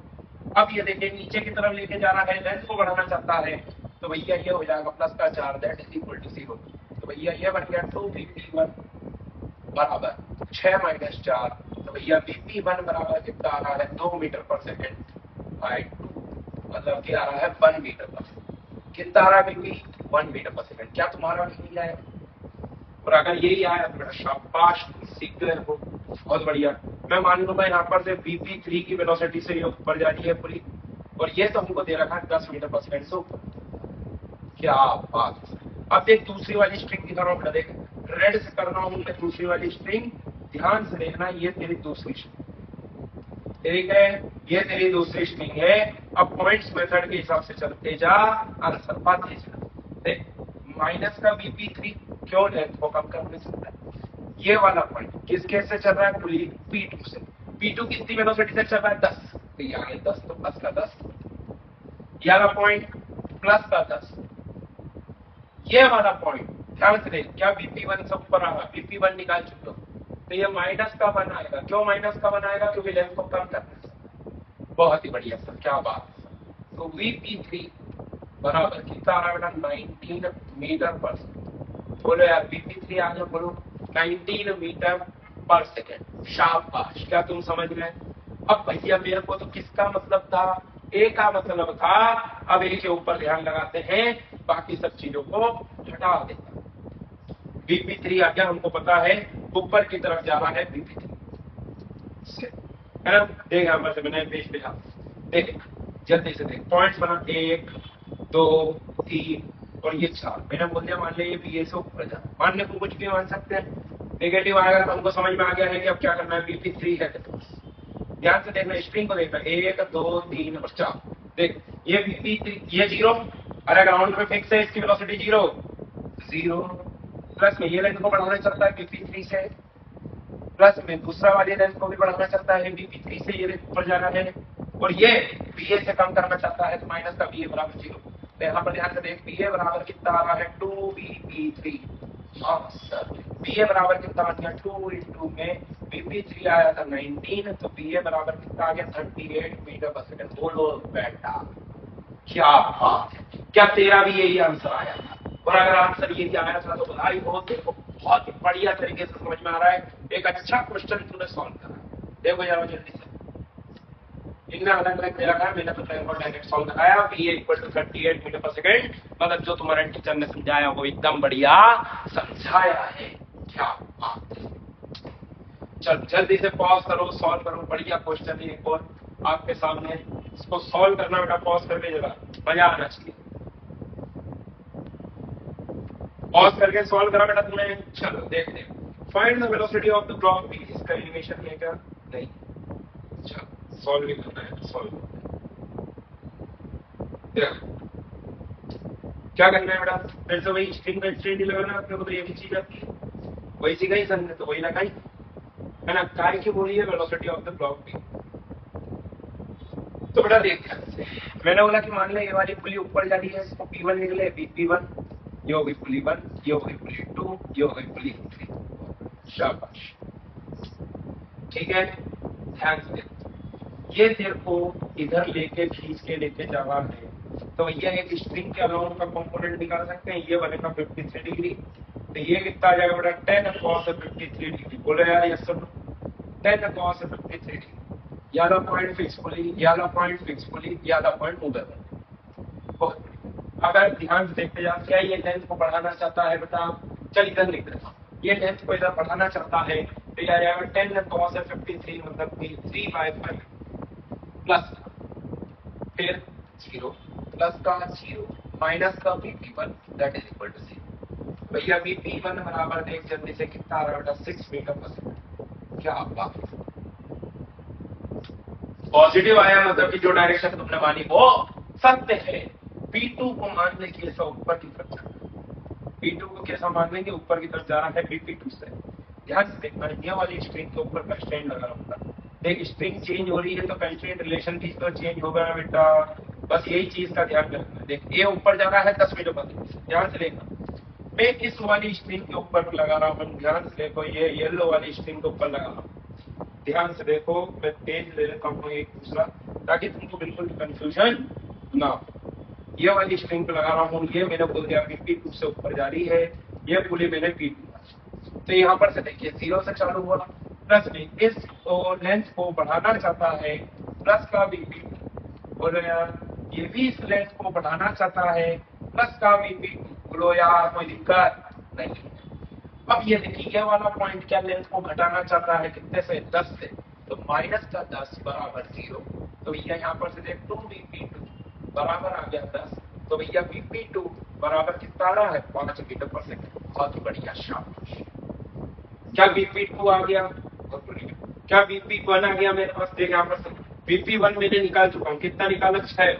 अब ये देखिए नीचे की तरफ लेके जा रहा है, लेंथ को बढ़ाना चाहता है, तो भैया ये हो जाएगा प्लस का 4 दैट इज इक्वल टू 0। तो भैया ये बन गया 2P1 बराबर 6 - 4। तो भैया P1 बराबर कितना आ रहा है? 2 मीटर पर सेकेंड बाई 2, मतलब कि आ रहा है 1 मीटर पर सेकेंड। कितना आ रहा है बीपी? 1 मीटर पर सेकंड। क्या तुम्हारा भी नहीं आया? और अगर यही आया तो बेटा शाबाश, सीख गए हो, बहुत बढ़िया। मैं मान लूंगा यहाँ पर से बीपी 3 की वेलोसिटी से ये ऊपर जा रही है पूरी, और ये तो हमको दे रखा है 10 मीटर पर सेकंड से ऊपर। क्या बात। अब देख दूसरी वाली स्ट्रिंग दिखा रहा हूँ बेटा, देख रेड से कर रहा हूँ मैं दूसरी वाली स्ट्रिंग, ध्यान से देखना। ये तेरी दूसरी स्ट्रिंग, ठीक है, ये तेरी दूसरी स्ट्रिंग है। अब पॉइंट्स मेथड के हिसाब से चलते जा, आंसर पाते जा। देख माइनस का Bp3 क्यों लेंथ को कम करने चलता है? ये वाला पॉइंट किसके से चल रहा है? पुली P2 से। P2 कितनी वेलोसिटी से चल रहा है? 10। तो ये आगे 10 तो प्लस का 10, ये वाला पॉइंट प्लस का 10, ये वाला पॉइंट ध्यान से देख। क्या Bp1 से ऊपर आ रहा? Bp1 निकाल चुके हो, तो ये माइनस का बनाएगा। क्यों माइनस का बनाएगा? क्योंकि लेंथ को कम करना। बहुत ही बढ़िया सर, क्या बात। तो Vp3 बराबर कितना आ रहा है बेटा? 19 मीटर पर सेकेंड। बोलो यार Vp3 आ जाओ, बोलो 19 मीटर पर सेकेंड। शाबाश, क्या तुम समझ गए? अब भैया मेरे को तो किसका मतलब था? ए का मतलब था। अब ए के ऊपर ध्यान लगाते हैं, बाकी सब चीजों को हटा देता। Vp3 आ गया, हमको पता है ऊपर की तरफ जा रहा है Vp3 है ना। देख यहाँ पर से मैंने पेज पे देख, जल्दी से देख पॉइंट्स बना, 1 2 3 और ये 4। मैंने बोल दिया मान लिया ये भी से ऊपर जा, मानने को कुछ भी मान सकते हैं। नेगेटिव आएगा तो हमको समझ में आ गया है कि अब क्या करना है। Vp3 है तो ध्यान से देखना, स्ट्रिंग को देखना, 1 2 3 और 4। देख ये Vp3 ये 0, अरे ग्राउंड पे फिक्स है, इसकी वेलोसिटी जीरो जीरो। प्लस में ये लेंथ को बढ़ाना चाहता है BP3 से, प्लस में दूसरा वाली लेंथ को भी बढ़ाना चाहता है BP3 से, ये लेंथ ऊपर जाना है, और ये BA से कम करना चाहता है तो माइनस का BA बराबर जीरो। तो यहाँ पर ध्यान से देख, BA बराबर कितना आ रहा है 2BP3, BA बराबर कितना आ गया 2 इंटू में BP3 आया था 19, तो BA बराबर कितना आ गया 38 मीटर पर सेकंड। बोलो बेटा क्या बात है, क्या तेरा भी यही आंसर आया था? और अगर आंसर यही आया था तो बधाई हो, देखो बहुत ही बढ़िया तरीके से समझ में आ रहा है, एक अच्छा क्वेश्चन तूने सॉल्व करा। देखो जरा जल्दी से, इनने अलग अलग दे रखा है, मैंने तो डायरेक्ट सॉल्व कराया। BA इक्वल टू 38 मीटर पर सेकंड, मतलब जो तुम्हारे टीचर ने समझाया वो एकदम बढ़िया समझाया है। क्या बात है, चल जल्दी से पॉज करो, सॉल्व करो, बढ़िया क्वेश्चन है एक और आपके सामने, इसको सॉल्व करना बेटा, पॉज करके जरा मजा आना चाहिए। पॉज करके सॉल्व करा बेटा तुमने, चलो देखते हैं। Find the velocity of the clock भी, इसका एनिमेशन है क्या? नहीं, चलो सॉल्व भी करना है, सॉल्व क्या करना है बेटा? फिर से वही स्ट्रिंग का स्ट्रेट लगाना, अपने को तो ये भी चीज आती है, वही सी गई सन तो वही लगाई है ना। काय की बोली है वेलोसिटी ऑफ द क्लॉक भी। तो बेटा देख, मैंने बोला कि मान ले ये वाली पुली ऊपर जा रही है, इसको P1 निकले, BP1, ये हो गई पुली 1, ये हो गई पुली 2, ये हो गई पुली 3। शाबाश, ठीक है, ध्यान से। ये तेरे को इधर लेके खींच के लेके जाना है, तो ये एक स्ट्रिंग के अलाउंड का कंपोनेंट निकाल सकते हैं। ये बनेगा 53 डिग्री, तो ये कितना आ जाएगा बेटा 10 cos 53 डिग्री। बोलो यार ये सब 10 cos 53 डिग्री। याला पॉइंट फिक्स पुली, याला पॉइंट फिक्स पुली, याला पॉइंट मूवेबल। अगर ध्यान से देखते जाओ, क्या ये लेंथ को बढ़ाना चाहता है बेटा? चल इधर लिख देता हूँ, ये लेंथ को इधर बढ़ाना चाहता है, तो यह आ जाएगा 10 cos 53 मतलब 3/5 प्लस फिर 0 प्लस का 0 माइनस का BP1 that is equal to 0। भैया BP1 बराबर देख जल्दी से कितना आ रहा है बेटा 6 मीटर पर सेकंड। क्या बात है, पॉजिटिव आया मतलब कि जो डायरेक्शन तुमने मानी वो सत्य है। P2 को मान ले कि ऐसा ऊपर की तरफ जा रहा है, P2 को कैसा मान लेंगे? ऊपर की तरफ जा रहा है BP2 से। ध्यान से देखना, ये वाली स्ट्रिंग के ऊपर कंस्ट्रेंट लगा रहूंगा। देख स्ट्रिंग चेंज हो रही है तो कंस्ट्रेंट रिलेशन भी तो चेंज होगा ना बेटा, बस यही चीज का ध्यान रखना। देख ये ऊपर जा रहा है 10 मीटर पर सेकंड, ध्यान से देखना। मैं इस वाली स्ट्रिंग के ऊपर लगा रहा हूँ, ध्यान से देखो, ये येलो वाली स्ट्रिंग के ऊपर लगा रहा हूँ। ध्यान से देखो, मैं पेज ले लेता हूँ एक दूसरा, ताकि तुमको बिल्कुल कंफ्यूजन ना हो। ये वाली स्ट्रिंग पे लगा रहा हूँ, ये मैंने बोल दिया P2 से ऊपर जा रही है, ये पुली मैंने P2। तो यहाँ पर से देखिए 0 से चालू हुआ, प्लस में इस लेंथ को बढ़ाना चाहता है, प्लस का BP2। बोलो यार ये भी इस लेंथ को बढ़ाना चाहता है, प्लस का BP2। बोलो यार कोई दिक्कत नहीं। अब ये देखिए, ये वाला पॉइंट क्या लेंथ को घटाना चाहता है, कितने से? 10 से, तो माइनस का 10 बराबर 0। तो भैया यहाँ पर से देख 2BP2 बराबर आ गया 10, तो भैया BP2 बराबर कितना आ रहा है 5 मीटर पर सेकंड। बहुत ही बढ़िया, शाबाश। क्या BP2 आ गया? बहुत बढ़िया। क्या BP1 आ गया मेरे पास? देख यहाँ पर से BP1 मैंने निकाल चुका हूँ, कितना निकाला 6,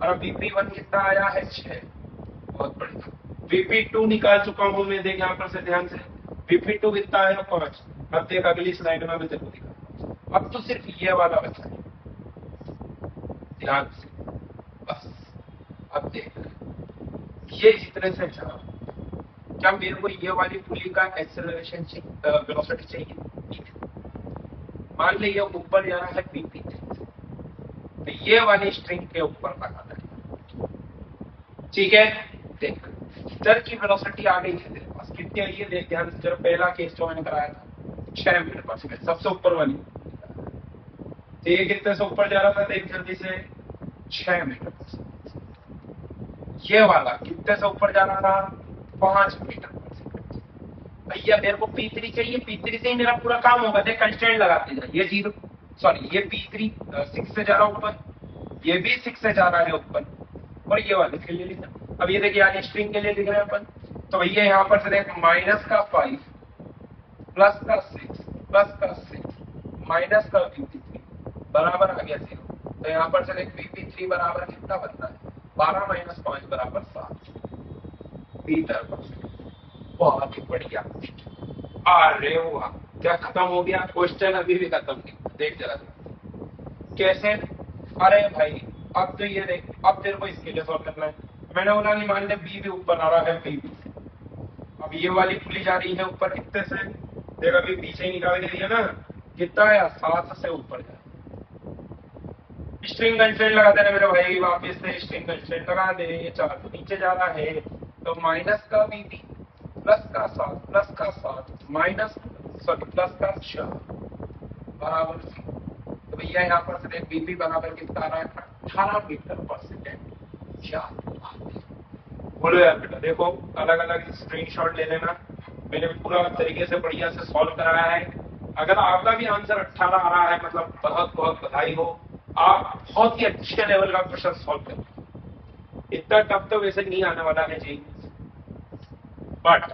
और BP1 कितना आया है 6। बहुत बढ़िया। BP2 निकाल चुका हूं मैं, देख यहाँ पर से ध्यान से, BP2 कितना आया 5। अब देख अगली स्लाइड में मैं तेरे को दिखा, अब तो सिर्फ ये वाला बचा है, ध्यान से बस। अब देख ये इस तरह से जा, क्या मेरे को ये वाली पुली का एक्सेलरेशन वेलोसिटी चाहिए? मान ली ये ऊपर जा रहा है BP3, तो ये वाली स्ट्रिंग के ऊपर लगा दें, ठीक है। देख चर की वेलोसिटी आ गई है तेरे पास, कितनी आई है देख ध्यान से। जब पहला केस जो मैंने कराया था 6 मीटर पर सेकंड, सबसे ऊपर वाली, तो ये कितने से ऊपर जा रहा था देख जल्दी से 6 मीटर पर सेकंड। ये वाला कितने से ऊपर जा रहा था 5 मीटर पर सेकंड। भैया मेरे को P3 चाहिए, P3 से ही मेरा पूरा काम होगा। देख कंस्ट्रेंट लगाते जाए, ये 0 सॉरी ये P3 6 से जा रहा ऊपर, ये भी 6 से जा रहा है ऊपर, और ये वाले के लिए लिखना। अब ये देखिए आगे स्ट्रिंग के लिए लिख रहे हैं अपन, तो भैया यहाँ पर से देख माइनस का 5 प्लस का 6 प्लस का 6 माइनस का BP3 बराबर आ गया 0। तो यहाँ पर से देख BP3 बराबर कितना बनता है 12 माइनस 5 बराबर 7 मीटर पर सेकंड। बहुत ही बढ़िया। अरे वाह, क्या खत्म हो गया? क्वेश्चन अभी भी खत्म नहीं, देख जरा कैसे। अरे भाई अब तो ये देख, अब तेरे को इसके लिए सॉल्व करना है। मैंने बोला कि मान ले बी भी ऊपर आ रहा है बी भी, अब ये वाली पुली जा रही है ऊपर कितने से, देख अभी पीछे ही निकाल के दिया ना, कितना है 7 से ऊपर जा। स्ट्रिंग कंस्ट्रेंट लगा देना मेरे भाई, वापिस से स्ट्रिंग कंस्ट्रेंट लगा दे। ये 4 तो नीचे जा रहा है, तो माइनस का बीबी प्लस का 7 प्लस का 7 माइनस सॉरी प्लस का 4 बराबर सी। तो भैया यहाँ पर से देख बीबी बराबर कितना आ रहा है 18 मीटर पर सेकेंड। क्या बोलो यार बेटा, देखो अलग अलग स्क्रीनशॉट ले लेना, मैंने पूरा तरीके से बढ़िया से सॉल्व कराया है। अगर आपका भी आंसर 18 आ रहा है मतलब बहुत बहुत बधाई हो, आप बहुत ही अच्छे लेवल का क्वेश्चन सॉल्व कर। इतना टफ तो वैसे नहीं आने वाला है जी, बट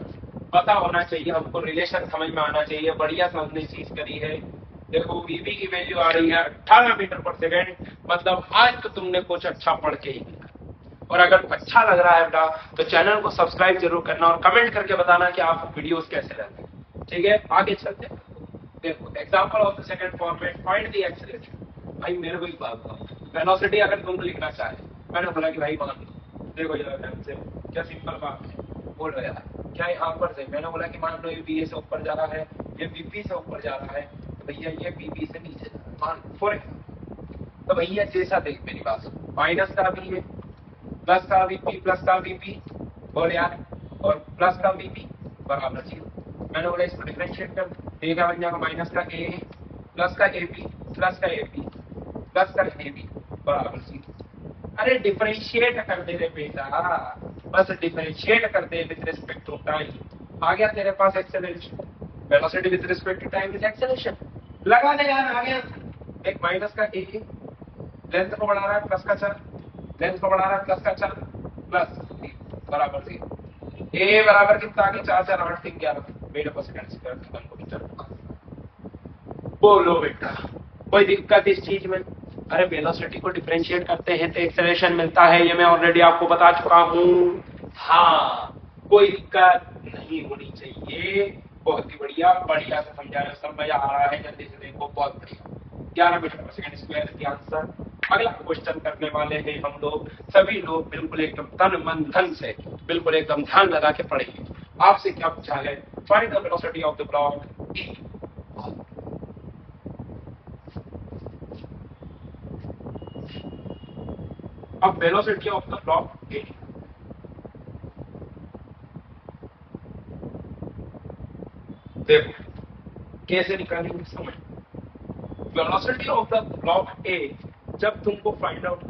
पता होना चाहिए हमको, रिलेशन समझ में आना चाहिए। बढ़िया से हमने चीज करी है। देखो बीबी की वैल्यू आ रही है 18 मीटर पर सेकेंड, मतलब आज तो तुमने कुछ अच्छा पढ़ के ही दिया। और अगर अच्छा लग रहा है बेटा तो चैनल को सब्सक्राइब जरूर करना और कमेंट करके बताना कि आपको वीडियोस कैसे लगते हैं। ठीक है, आगे चलते हैं। देखो example of the second format, find the acceleration. भाई मेरे को एक बात बताओ, वेलोसिटी अगर तुम लिखना चाहे, मैंने बोला कि भाई मान लो, देखो जरा ध्यान से, क्या सिंपल बात है, बोल रहे यार क्या यहाँ पर से, मैंने बोला कि मान लो ये बी से ऊपर जा रहा है, ये बीपी से ऊपर जा रहा है, तो भैया ये बीपी से नीचे जा रहा है मान फॉर एग्जाम्पल। तो भैया जैसा देख मेरी बात, माइनस का भी है, प्लस का वीपी प्लस का वीपी बोल यार, और प्लस का वीपी बराबर 0। मैंने बोला इसको डिफरेंशिएट कर, क्या बन जाएगा माइनस का ए प्लस का एपी प्लस का एपी प्लस का एबी बराबर 0। अरे डिफरेंशिएट कर दे रे बेटा, बस डिफरेंशिएट कर दे विद रिस्पेक्ट टू टाइम। आ गया तेरे पास acceleration, velocity with respect to time is acceleration. लगा दे यार, आ गया। एक माइनस का ए, लेंथ को बढ़ा रहा है प्लस का 4, लेंथ को बढ़ा रहा है प्लस का 4 प्लस बराबर 0। ए बराबर कितना आ गया 4 4 8 3 11 मीटर पर सेकंड स्क्वायर खत्म हो गया। बोलो बेटा कोई दिक्कत इस चीज में? अरे वेलोसिटी को डिफरेंशिएट करते हैं तो एक्सेलरेशन मिलता है, ये मैं ऑलरेडी आपको बता चुका हूँ। हाँ कोई दिक्कत नहीं होनी चाहिए। बहुत ही बढ़िया, बढ़िया से समझा रहे, सब मजा आ रहा है, जल्दी से देखो, बहुत बढ़िया। 11 मीटर पर सेकंड स्क्वायर की आंसर। अगला क्वेश्चन करने वाले हैं हम लोग, सभी लोग बिल्कुल एकदम तन मन धन से बिल्कुल एकदम ध्यान लगा के पढ़ेंगे। आपसे क्या पूछा है, find the velocity of the block A. अब velocity of the block A, देखो कैसे निकालेंगे समय। Velocity of the block A जब तुमको फाइंड आउट,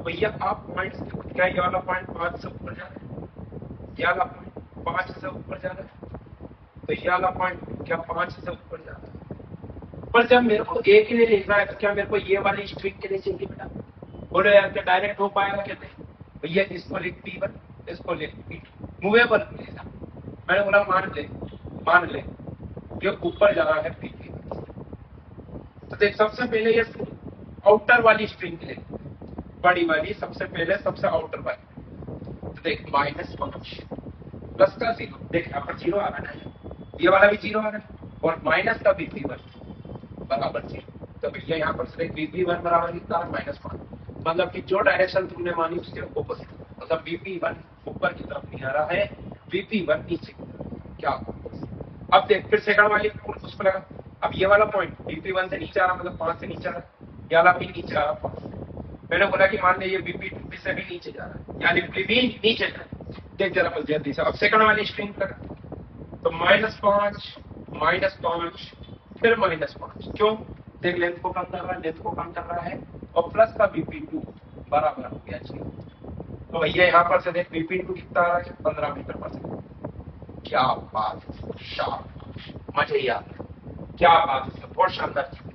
भैया आप पॉइंट्स, क्या ये वाला पॉइंट 5 से ऊपर जा रहा है, ये वाला पॉइंट 5 से ऊपर जा रहा है, तो ये वाला पॉइंट क्या 5 से ऊपर जा रहा है। पर जब मेरे को ए के लिए लिखना है तो क्या मेरे को ये वाली स्ट्रिंग के लिए चाहिए बेटा? बोलो यार क्या डायरेक्ट हो पाएगा क्या? नहीं भैया, इसको लिख P1, इसको लिख P2, मूवेबल लेना। मैंने बोला मान ले ये ऊपर जा रहा है P1, तो देख सबसे पहले ये आउटर वाली स्ट्रिंग ले, बड़ी वाली सबसे पहले, सबसे आउटर वाली। तो देख -5 प्लस का 0, देख यहाँ पर 0 आ रहा है, ये वाला भी 0 आ रहा है, और माइनस का P1 बराबर 0। तो भैया यहाँ पर से P1 बराबर कितना है -5, मतलब कि जो डायरेक्शन तुमने मानी उसके ऑपोजिट, मतलब P1 ऊपर की तरफ नहीं आ रहा है, P1 नीचे की तरफ। क्या अब देख फिर सेकंड वाली उस पर लगा। अब ये वाला पॉइंट P1 से नीचे आ रहा, मतलब 5 से नीचे आ रहा, ये वाला भी नीचे आ रहा 5 से। मैंने बोला कि मान लीजिए P2 से भी नीचे जा रहा है, यानी P नीचे जा रहा है। देख जरा बस जल्दी से, अब सेकंड वाली स्ट्रिंग लगा, तो -5 फिर -5, क्यों? देख लेंथ को कम कर रहा है, और प्लस का P2 बराबर हो गया 0। तो भैया यहाँ पर से देख P2 कितना आ रहा है 15 मीटर पर सेकंड। क्या बात, शाबाश, मजा ही आ गया, क्या बात है, बहुत शानदार चीज।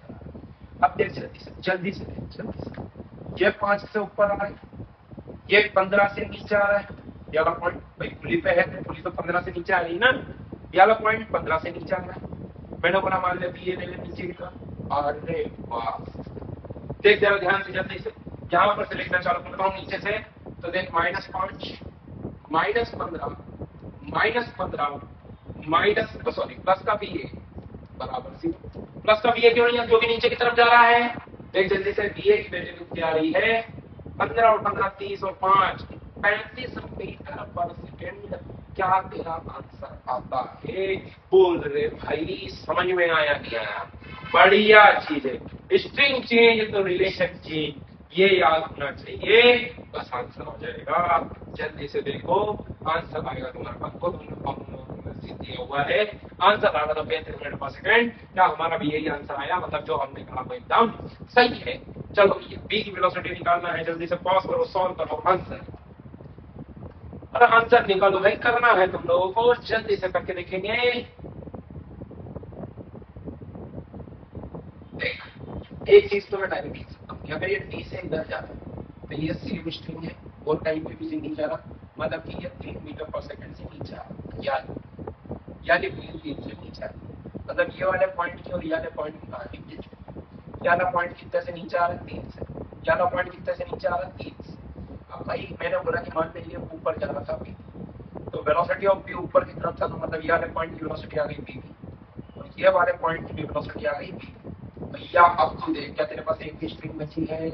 अब देख जल्दी से ये 5 से ऊपर आ रहा है, ये 15 से नीचे आ रहा है, ये वाला पॉइंट भाई पुली पे है तो पुली तो 15 से नीचे आ रही ना, ये वाला पॉइंट 15 से नीचे आ रहा है। मैंने बोला मान ले ये ले नीचे की तरफ। अरे वाह, देख जरा ध्यान से जल्दी से, यहाँ पर से लिखना चालू करता हूँ नीचे से, तो देख -5, -15, -15 माइनस सॉरी प्लस का भी है बराबर 0। प्लस का भी है क्यों नहीं है, क्योंकि नीचे की तरफ जा रहा है। देख जल्दी से बी ए की वैल्यू क्या आ रही है, 15 और 15 30 और 5 35 मीटर पर सेकेंड। क्या तेरा आंसर आता है, बोल रे भाई, समझ में आया क्या? बढ़िया चीज है, स्ट्रिंग चेंज तो रिलेशन चेंज, ये याद होना चाहिए, बस आंसर हो जाएगा। जल्दी से देखो आंसर आएगा तुम्हारे पास, को दिया हुआ है आंसर आ रहा था 35 मिनट पर सेकेंड। क्या हमारा भी यही आंसर आया, मतलब जो हमने कहा वो एकदम सही है। चलो बी की वेलोसिटी निकालना है, जल्दी से पॉज करो, सॉल्व करो आंसर। और आंसर निकालो भाई, करना है तुम लोगों को, जल्दी से करके देखेंगे। देख एक चीज तो मैं डायरेक्ट लिख सकता हूँ, अगर ये डी से इधर जा रहा है तो ये सेम स्ट्रिंग है और टाइम पे भी नहीं जा रहा, मतलब कि ये 3 मीटर पर सेकंड से नीचे आ रहा है, यानी 3 से नीचे आ रहा है। मतलब ये वाले पॉइंट की और ये वाले पॉइंट की कहानी बीच में, ये वाला पॉइंट कितने से नीचे आ रहा है 3 से, ये वाला पॉइंट कितने से नीचे आ रहा है 3 से। अब भाई मैंने बोला कि मान लीजिए ऊपर जा रहा था बी, तो वेलोसिटी ऑफ बी ऊपर की तरफ था, तो मतलब ये वाले पॉइंट की वेलोसिटी आ गई बी की और ये वाले पॉइंट की वेलोसिटी आ गई बी। भैया अब तू देख, क्या तेरे पास एक ही स्ट्रिंग बची है,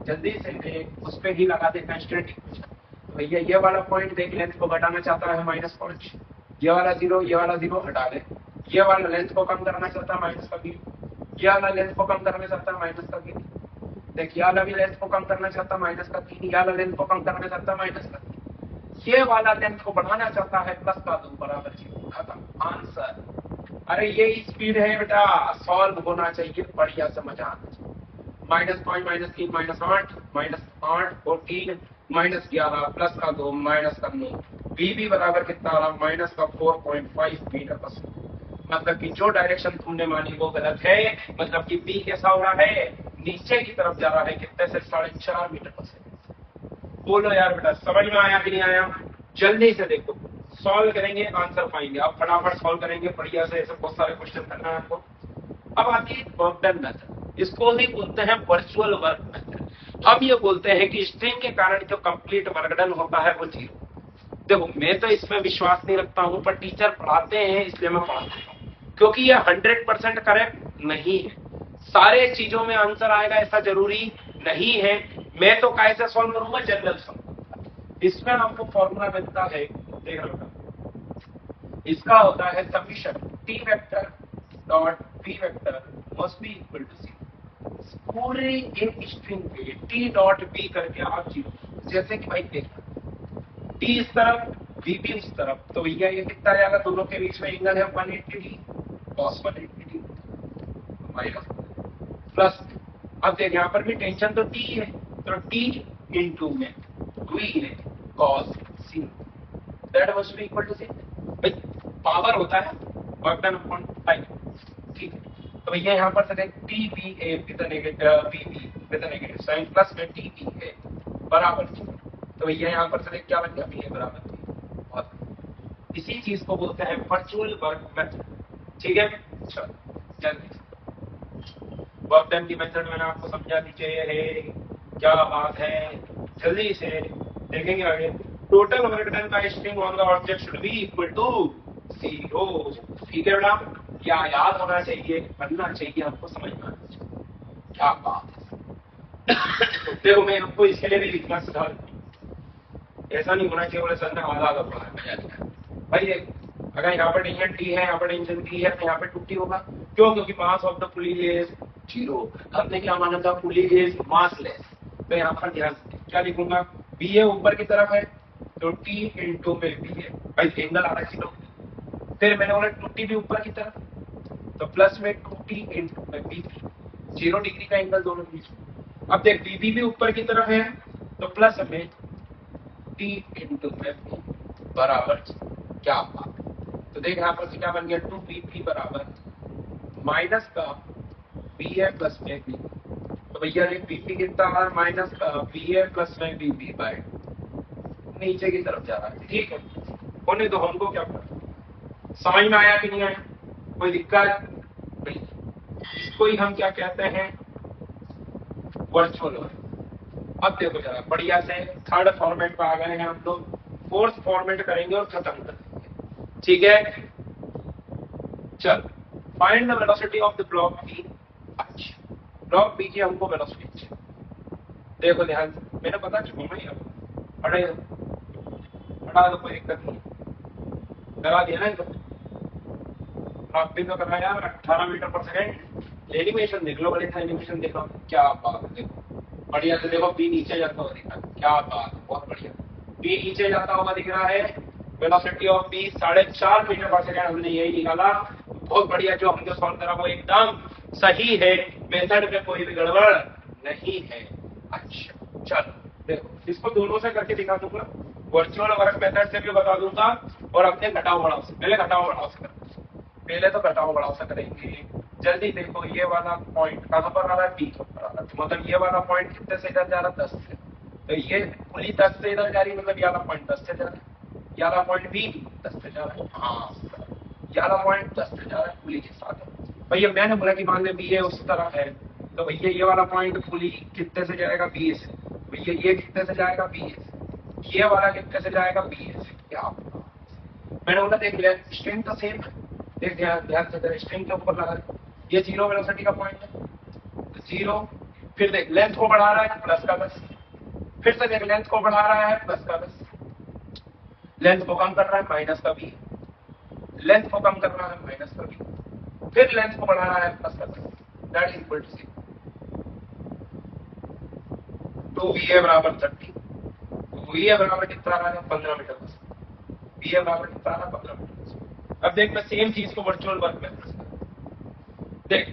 जल्दी से देख, उस पर ही लगा दे कांस्टेंट इक्वेशन। तो भैया ये वाला पॉइंट देख, लेंथ को घटाना चाहता है -5, ये वाला 0, ये वाला 0 हटा ले, ये वाला लेंथ को कम करना चाहता है माइनस का 0, ये वाला लेंथ को कम करना चाहता है माइनस का 0, देख ये वाला भी लेंथ को कम करना चाहता है माइनस का 3, ये वाला लेंथ को कम करना चाहता है माइनस का 3, ये वाला लेंथ को बढ़ाना चाहता है प्लस का 2 बराबर 0। खत्म आंसर। अरे ये स्पीड है बेटा, सॉल्व होना चाहिए, बढ़िया समझ आना चाहिए। -5 -3 -8 -8 और 3 -11 प्लस का 2 माइनस का 9, बी भी बराबर कितना आ रहा, माइनस का 4.5 मीटर पर सेकंड। मतलब कि जो डायरेक्शन तुमने मानी वो गलत है, मतलब कि बी कैसा हो रहा है, नीचे की तरफ जा रहा है, कितने से 4.5 मीटर पर सेकंड। बोलो यार बेटा, समझ में आया कि नहीं आया? जल्दी से देखो, सॉल्व करेंगे, आंसर पाएंगे। आप फटाफट सॉल्व करेंगे बढ़िया से, ऐसे बहुत सारे क्वेश्चन करना है आपको। अब आती है वर्क डन मेथड, इसको भी बोलते हैं वर्चुअल वर्क मेथड। हम ये बोलते हैं कि स्ट्रिंग के कारण जो कंप्लीट वर्क डन होता है वो 0। देखो मैं तो इसमें विश्वास नहीं रखता हूं, पर टीचर पढ़ाते हैं इसलिए मैं पढ़ाता हूँ, क्योंकि ये 100% करेक्ट नहीं है। सारे चीजों में आंसर आएगा ऐसा जरूरी नहीं है। मैं तो कैसे सॉल्व करूंगा, जनरल सॉल्व। इसमें आपको फॉर्मूला मिलता है, देख रहे हो, इसका होता है summation T vector dot B vector must be equal to 0। पूरे एक स्ट्रिंग पे टी डॉट बी करके आप 0, जैसे कि भाई देखना टी इस तरफ बी भी उस तरफ, तो भैया ये कितना जाएगा, दोनों के बीच में एंगल है 180 degree, cos 180 degree minus plus. अब देख यहाँ पर भी टेंशन तो टी है, तो टी इंटू में वी है cos 0, that must be equal to 0। Power होता है वर्क डन अपॉन टाइम, ठीक है। तो भैया यहाँ पर से देख T B A with negative sign plus में टी बी ए बराबर 0। तो भैया यहाँ पर से देख क्या बन गया, बी ए बराबर 0। और इसी चीज को बोलते हैं वर्चुअल वर्क मेथड, ठीक है। चलो जल्दी वर्क डन की मेथड मैंने आपको समझा दी है, क्या बात है, जल्दी से देखेंगे आगे। टोटल वर्क डन का string on the object should be equal to 0, ठीक है बेटा। क्या याद होना चाहिए, बनना चाहिए, आपको समझ में आना चाहिए, क्या बात है। देखो मैं आपको इसके लिए भी लिखना सुधार, ऐसा नहीं होना चाहिए बोले सर ने आधा पढ़ा है भाई। अगर यहाँ पर टेंशन टी है, यहाँ पर टेंशन टी है, तो यहाँ पे टूटी होगा, क्यों, क्योंकि mass of the pulley is 0। हमने क्या माना था, पुली इज मासलेस, तो यहाँ पर ध्यान क्या लिखूंगा, बी ए ऊपर की तरफ है तो टी इंटू में बी ए, भाई एंगल आ रहा है 0। फिर मैंने बोला टूटी भी ऊपर की तरफ, तो प्लस में 2t इंटू में बी, 0 डिग्री का एंगल दोनों बीच में। अब देख बीबी भी ऊपर की तरफ है, तो प्लस में टी इंटू में बी बराबर, क्या बात। तो देख यहाँ पर से क्या बन गया, 2bp बराबर माइनस का बी ए प्लस में बी। तो भैया देख बीपी कितना आ रहा है, माइनस का बी ए प्लस में बी बी बाय नीचे की तरफ जा रहा है, ठीक है। होने तो हमको क्या करना, समझ में आया कि नहीं आया, कोई दिक्कत नहीं। इसको ही हम क्या कहते हैं, वर्चुअल वर्क। अब देखो जरा बढ़िया से थर्ड फॉर्मेट पे आ गए हैं हम लोग, फोर्थ फॉर्मेट करेंगे और खत्म कर देंगे, ठीक है। चल find the velocity of the block B. अच्छा ब्लॉक बी की हमको वेलोसिटी, देखो ध्यान से, मैंने पता छोड़ना ही पढ़े पढ़ा तो कोई दिक्कत नहीं, करा दिया ना इनको, ब्लॉक बी तो कराया 18 मीटर पर सेकेंड। एनिमेशन देख लो, बड़े एनिमेशन देख लो, क्या बात है, देखो बढ़िया से देखो, बी नीचे जाता हुआ दिख रहा है, क्या बात है, बहुत बढ़िया, बी नीचे जाता हुआ दिख रहा है। वेलोसिटी ऑफ बी 4.5 मीटर पर सेकेंड हमने यही निकाला, बहुत बढ़िया। जो हमने सॉल्व करा वो एकदम सही है, मेथड में कोई भी गड़बड़ नहीं है। अच्छा चलो देखो, इसको दोनों से करके दिखा दूंगा, वर्चुअल वर्क मेथड से भी बता दूंगा और अपने घटाओ बढ़ाओ से, पहले घटाओ बढ़ाओ से करते हैं। पहले तो घटाओ बढ़ाओ से करेंगे। जल्दी देखो, ये वाला पॉइंट कहां पर आ रहा है, बी के ऊपर आ रहा है, मतलब ये वाला पॉइंट कितने से इधर जा रहा है, 10 से, तो ये पुली 10 से इधर जा रही है, मतलब ये वाला पॉइंट 10 से जा रहा है, ये वाला पॉइंट भी 10 से जा रहा है, हाँ ये वाला पॉइंट 10 से जा रहा है पुली के साथ। भैया मैंने बोला कि मान ले बी ए उस तरफ है, तो भैया ये वाला पॉइंट पुली कितने से जाएगा, बी से, भैया ये कितने से जाएगा, बी से, ये वाला कितने से जाएगा, बी से, क्या मैंने बोला देख लिया, स्ट्रिंग तो सेम है, देख ध्यान से स्ट्रिंग के ऊपर लगा, ये जीरो वेलोसिटी का पॉइंट है, तो जीरो, फिर देख लेंथ को बढ़ा रहा है प्लस का 10, फिर से देख लेंथ को बढ़ा रहा है प्लस का 10, लेंथ को कम कर रहा है माइनस का बी, लेंथ को कम कर रहा है माइनस का बी, फिर लेंथ को बढ़ा रहा है प्लस का 10, that is equal to 2 VA बराबर 30, VA बराबर कितना आ रहा है, 15 मीटर पर सेकंड, VA बराबर कितना आ रहा है, 15 मीटर पर सेकंड। अब देख मैं सेम चीज को वर्चुअल वर्क में देख,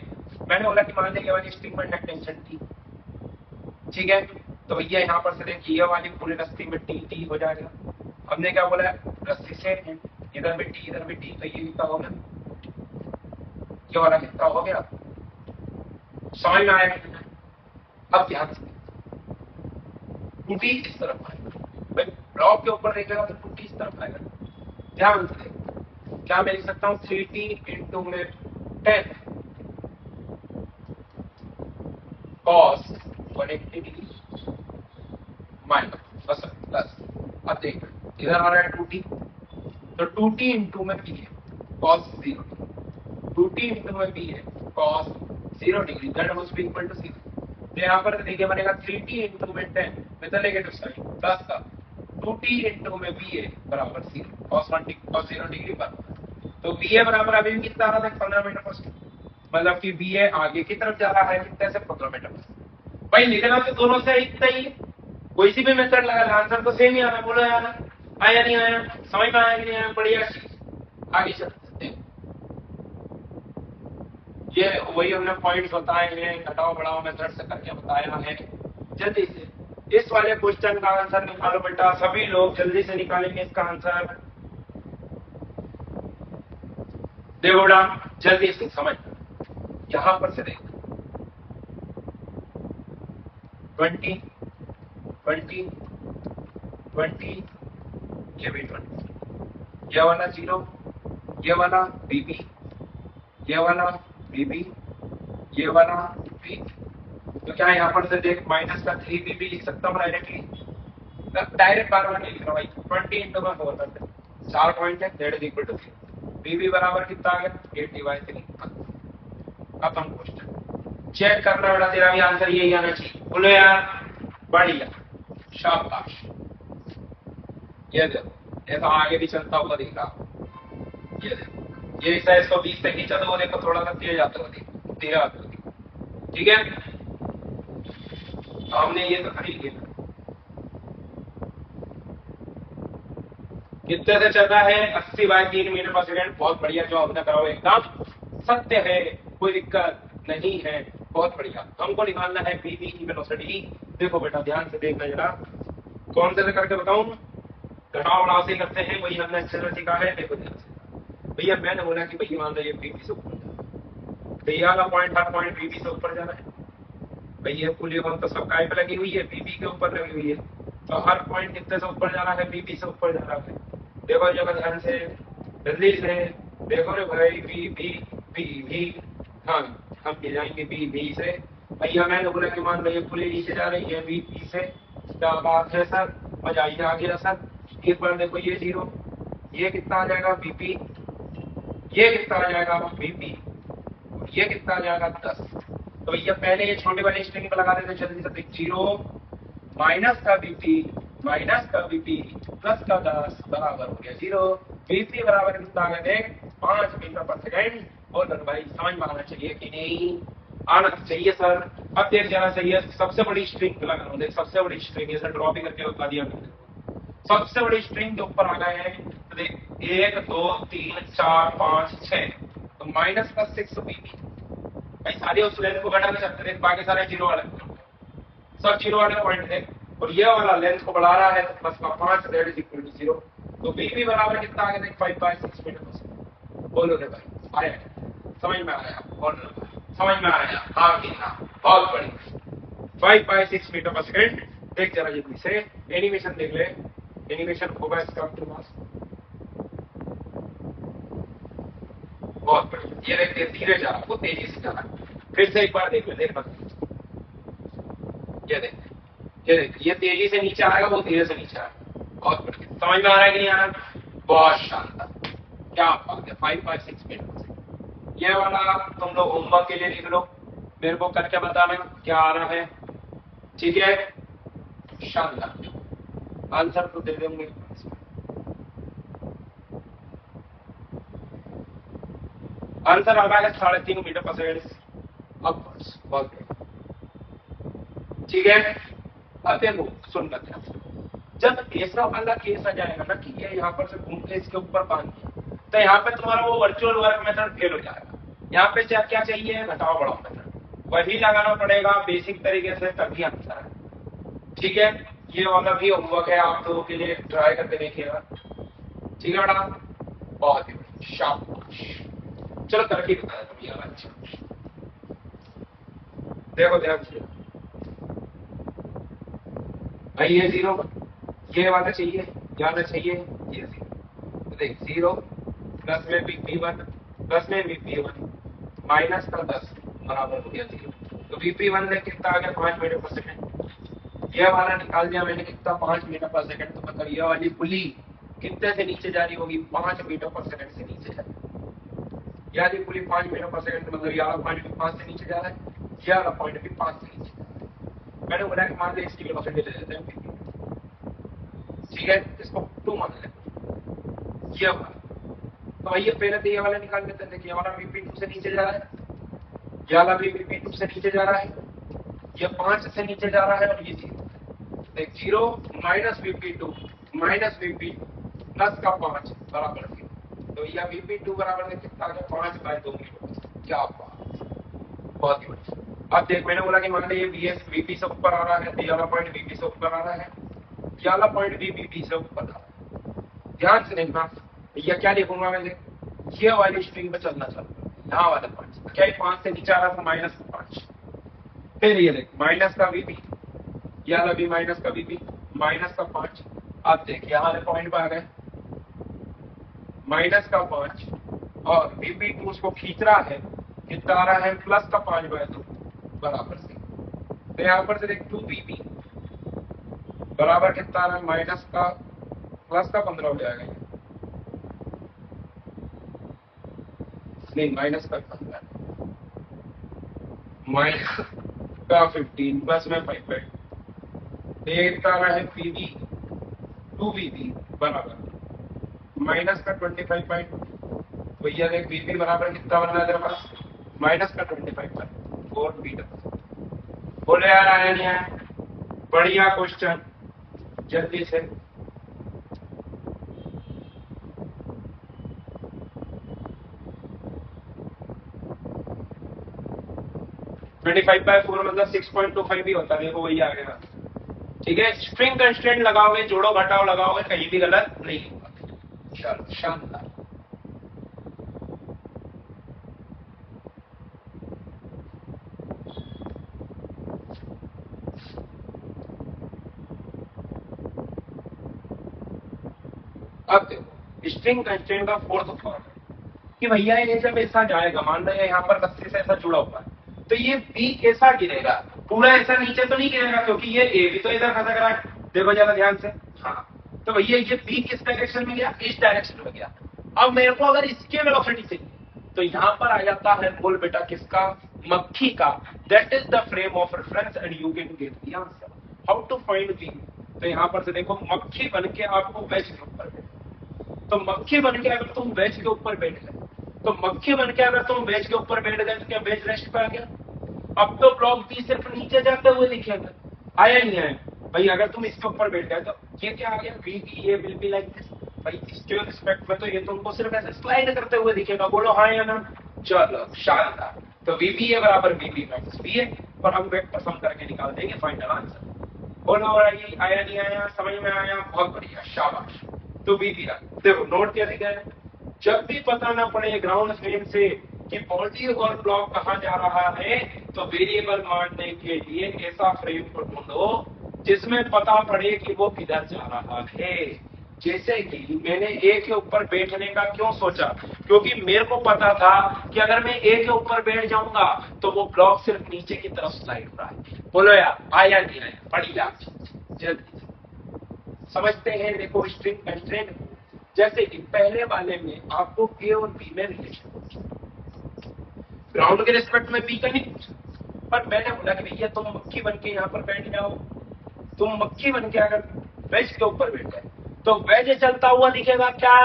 मैंने बोला कि मान लीजिए ये वाली स्ट्रिंग में नेट टेंशन थी, ठीक है, तो भैया यहाँ पर से देखिए ये वाली पूरी रस्सी में टी टी हो जाएगा। हमने क्या बोला, रस्सी से इधर भी टी इधर भी टी, तो ये कितना हो गया, ये वाला कितना हो गया, समझ में आएगा। अब ध्यान से टूटी इस तरफ आएगा, भाई ब्लॉक के ऊपर देखेगा तो टूटी इस तरफ आएगा, ध्यान से क्या मैं लिख सकता हूँ, 3t इंटू में 10 cos 180 डिग्री माइनस प्लस, अब देख इधर आ रहा है 2t, तो 2t इंटू में b है cos 0, 2t इंटू में b है cos 0 degree, that must be equal to 0। तो यहाँ पर देखिए बनेगा 3t इंटू में 10 में तो नेगेटिव साइन प्लस का 2t इंटू में b है बराबर 0 cos 0 डिग्री पर, तो बी ए बराबर अभी भी कितना आ रहा था, 15 मीटर पर सेकंड, मतलब कि बी ए आगे की तरफ जा रहा है कितने से, 15 मीटर पर सेकंड। भाई लिखना तो दोनों से इतना ही, कोई सी भी मेथड लगा, आंसर तो सेम ही आ रहा है, बोलो यार आया नहीं आया, समझ में आया कि नहीं आया, बढ़िया चीज। आगे चलते हैं, ये वही हमने पॉइंट्स बताए हैं, घटाओ बढ़ाओ मेथड से करके बताया है। जल्दी से इस वाले क्वेश्चन का आंसर निकालो बेटा, सभी लोग जल्दी से निकालेंगे इसका आंसर, देखो बेटा जल्दी से समझ, यहां पर से देख 20 20 20, ये भी 20, ये वाला 0, ये वाला बीबी, ये वाला बीबी, ये वाला बी, तो क्या यहाँ पर से देख माइनस का 3 बीबी लिख सकता हूँ डायरेक्टली, डायरेक्ट बार बार नहीं लिख रहा भाई, 20 इंटू में 4 करते हैं, 4 पॉइंट है, दैट इज इक्वल टू 3, बीबी बराबर कितना आ गया 80/3। अब हम क्वेश्चन चेक करना बेटा, तेरा भी आंसर यही आना चाहिए, बोलो यार बढ़िया शाबाश। ये देखो ये तो आगे भी चलता हुआ दिख रहा, ये देखो ये साइज को 20 से खींचा तो वो देखो थोड़ा सा तेज आता हुआ देखो, तेज आता हुआ देखो, ठीक है, तो हमने ये तो खरीद लिया, कितने से चल रहा है 80/3 मीटर पर सेकंड, बहुत बढ़िया जो हमने करा एकदम सत्य है, कोई दिक्कत नहीं है, बहुत बढ़िया। हमको निकालना है बीबी की वेलोसिटी, देखो बेटा ध्यान से देखना जरा, कौन से करके बताऊं, घटाओ बढ़ाव से करते हैं, वही हमने अच्छे से सीखा है। देखो ध्यान से भैया, मैंने बोला कि भैया मान लो ये बीबी से ऊपर जा रहा है, भैया का पॉइंट हर पॉइंट बीबी से ऊपर जा रहा है, भैया पुलिस तो सब काय पे लगी हुई है, बीबी के ऊपर लगी हुई है, तो हर पॉइंट कितने से ऊपर जा रहा है, बीबी से ऊपर जा रहा है। देखो जगह ध्यान से जल्दी से देखो रे भाई, बी बी बी बी, हाँ हम जाएंगे बी बी से, भैया मैंने बोला कि मान लो ये पुली नीचे जा रही है VP से, क्या बात है सर, मजा ही आ गया सर। एक बार देखो ये 0, ये कितना आ जाएगा VP, ये कितना आ जाएगा VP, और ये कितना आ जाएगा 10। तो भैया पहले ये छोटे वाले स्ट्रिंग पे लगा देते जल्दी से, 0 माइनस का VP माइनस का VP प्लस का 10 बराबर हो गया 0। VP बराबर कितना आ गया देख, 5 मीटर पर सेकेंड। और भाई समझ में आना चाहिए कि नहीं, आना चाहिए सर। अब देख जाना चाहिए, सबसे बड़ी स्ट्रिंग पे लगा रहा हूँ, देख सबसे बड़ी स्ट्रिंग, ये सर ड्रॉ भी करके बता दिया मैंने। सबसे बड़ी स्ट्रिंग के ऊपर आ गए हैं, तो देख 1 2 3 4 5 6, तो माइनस का 6 VP। भाई सारे उस लेंथ को घटा नहीं सकते, देख बाकी सारे 0 वाले सब 0 वाले पॉइंट थे, और ये वाला लेंथ को बढ़ा रहा है तो प्लस का 5 दैट इज इक्वल टू 0। तो VP बराबर कितना आ गया देख 5/6 मीटर। बोलो रे भाई, आया समझ में आया, बोलो समझ में आया, हाँ कि ना, बहुत बढ़िया। 5/6 मीटर पर सेकेंड। देख जरा जल्दी से एनिमेशन देख ले, एनिमेशन होगा इसका आपके पास, बहुत बढ़िया। ये देख धीरे जा रहा, वो तेजी से जा रहा, फिर से एक बार देख ले, देख बस ये देख, ये देख, ये तेजी से नीचे आएगा, वो धीरे से नीचे आएगा, बहुत बढ़िया। समझ में आ रहा है कि नहीं यार, बहुत शानदार, क्या बात है। 5/6 मीटर। ये वाला तुम लोग होमवर्क के लिए लिख लो, मेरे को करके बताना क्या आ रहा है, ठीक है, शानदार। आंसर तो दे देंगे, आंसर आ रहा है 3.5 मीटर पर सेकेंड अपवर्ड्स, बहुत ठीक है। अब देखो सुन लेते हैं, जब ऐसा वाला केस आ जाएगा ना कि ये यहाँ पर से घूम के इसके ऊपर बांध दिया, तो यहाँ पे तुम्हारा वो वर्चुअल वर्क मेथड फेल हो जाएगा। यहाँ पे क्या क्या चाहिए, घटाओ बढ़ाओ मेथड वही लगाना पड़ेगा बेसिक तरीके से, तभी आंसर है, ठीक है। ये वाला भी होमवर्क है आप लोगों के लिए, ट्राई करके देखिएगा, ठीक है बेटा, बहुत ही शाबाश। चलो तरक्की बता तुम यार, अच्छा देखो देखो भाई, ये 0 ये वाला चाहिए, याद चाहिए ये 0, तो देख 0 प्लस में VP1 प्लस में VP1 माइनस का 10 बराबर हो गया 0। तो VP1 ने कितना आ गया 5 मीटर पर सेकेंड, ये वाला निकाल दिया मैंने कितना 5 मीटर पर सेकेंड, तो मतलब ये वाली पुली कितने से नीचे जा रही होगी, 5 मीटर पर सेकेंड से नीचे जा रही, यानी पुली 5 मीटर पर सेकेंड, मतलब ये वाला पॉइंट भी 5 से नीचे जा रहा है, ये वाला पॉइंट भी 5 से नीचे जा रहा है। मैंने बोला कि मान लीजिए इसकी वेलोसिटी ले लेते हैं, ठीक है, इसको 2 मान लेते, ये वाला। तो आइए पहले तो ये वाला निकाल लेते हैं, देखिए ये वाला VP2 से नीचे जा रहा है, ये वाला भी VP2 से नीचे जा रहा है, ये 5 से नीचे जा रहा है, और ये 0 देख 0 minus VP2 minus VP plus का 5 बराबर 0। तो यह VP2 बराबर कितना आ गया 5/2 मीटर, क्या बात, बहुत ही बढ़िया। अब देख मैंने बोला कि मान लीजिए VP से ऊपर आ रहा है, तो ये वाला पॉइंट VP से ऊपर आ रहा है, ये वाला पॉइंट भी VP से ऊपर आ रहा है, ध्यान से देखना। या क्या लिखूंगा मैं, ये वाली स्ट्रिंग पे चलना चाहता, यहाँ वाला पॉइंट क्या 5 से नीचे आ रहा था, माइनस का 5, फिर ये देख माइनस का VP, ये वाला भी माइनस का VP माइनस का 5। अब देख यहाँ वाले पॉइंट पे आ गए माइनस का 5, और VP2 उसको खींच रहा है, कितना आ रहा है प्लस का 5/2 बराबर से। तो यहाँ पर से देख 2VP बराबर कितना आ रहा है, माइनस का प्लस का 15 हो जाएगा, नहीं माइनस का 15, माइनस का 15 प्लस में 5/2, देखता रहा है PV 2VP बराबर माइनस का 25/2। भैया देख VP बराबर कितना बनना है तेरे पास, माइनस का 25/4 मीटर। बोले यार आया नहीं आया, बढ़िया क्वेश्चन, जल्दी से ट्वेंटी 25/4 मतलब 6.25 भी होता है, देखो वही आ गया, ठीक है। स्ट्रिंग कंस्टेंट लगाओगे, जोड़ो घटाओ लगाओगे, कहीं भी गलत नहीं होगा, चलो शानदार। अब देखो स्ट्रिंग कंस्टेंट का 4th फॉर्म है कि भैया ये जब ऐसा जाएगा, मान लो यहाँ पर 80 से ऐसा जुड़ा हुआ है, तो ये बी कैसा गिरेगा, पूरा ऐसा नीचे तो नहीं गिरेगा क्योंकि ये ए भी तो इधर खसक रहा है, देखो जरा ध्यान से। हाँ, तो भैया ये बी किस डायरेक्शन में गया, इस डायरेक्शन में गया। अब मेरे को अगर इसके वेलोसिटी चाहिए तो यहाँ पर आ जाता है बोल बेटा किसका, मक्खी का। That is the frame of reference and you can get the answer. How to find B, तो यहाँ पर से देखो मक्खी बन के आपको वेज के ऊपर बैठ, तो मक्खी बन के अगर तुम वेज के ऊपर बैठ गए, तो मक्खी बन के अगर तुम वेज के ऊपर बैठ गए तो क्या वेज रेस्ट पे आ गया। अब तो ब्लॉक बी सिर्फ नीचे जाते हुए दिखेगा, आया नहीं आया भाई। अगर तुम इसके ऊपर बैठ गए तो ये क्या आ गया, बी ये विल बी लाइक दिस भाई। इसके रिस्पेक्ट में तो ये तुमको सिर्फ ऐसे स्लाइड करते हुए दिखेगा, बोलो हाँ या ना। चलो शानदार, तो वीबी है बराबर वीबी माइनस बी है, और हम वेक्टर सम करके निकाल देंगे फाइनल आंसर। बोलो और आया नहीं आया, समझ में आया, बहुत बढ़िया, शाबाश। तो वीबी रहा, देखो नोट क्या लिखा है, जब भी पता ना पड़े ग्राउंड फ्रेम से कि बॉडी और ब्लॉक कहाँ जा रहा है, तो वेरिएबल मानने के लिए ऐसा फ्रेम को ढूंढो जिसमें पता पड़े कि वो किधर जा रहा है। जैसे कि मैंने ए के ऊपर बैठने का क्यों सोचा, क्योंकि मेरे को पता था कि अगर मैं ए के ऊपर बैठ जाऊंगा तो वो ब्लॉक सिर्फ नीचे की तरफ स्लाइड हो रहा है। बोलो यार आया नहीं आया, बढ़िया, जल्दी समझते हैं। देखो स्ट्रिंग कंस्ट्रेंट, जैसे कि पहले वाले में आपको ए और बी में रिलेशन, ग्राउंड के रिस्पेक्ट में बी का नहीं पूछा, पर मैंने बोला कि भैया तुम मक्खी बन के यहाँ पर बैठ जाओ। तुम मक्खी बन के अगर वेज के ऊपर बैठ गए तो वेज चलता हुआ दिखेगा क्या,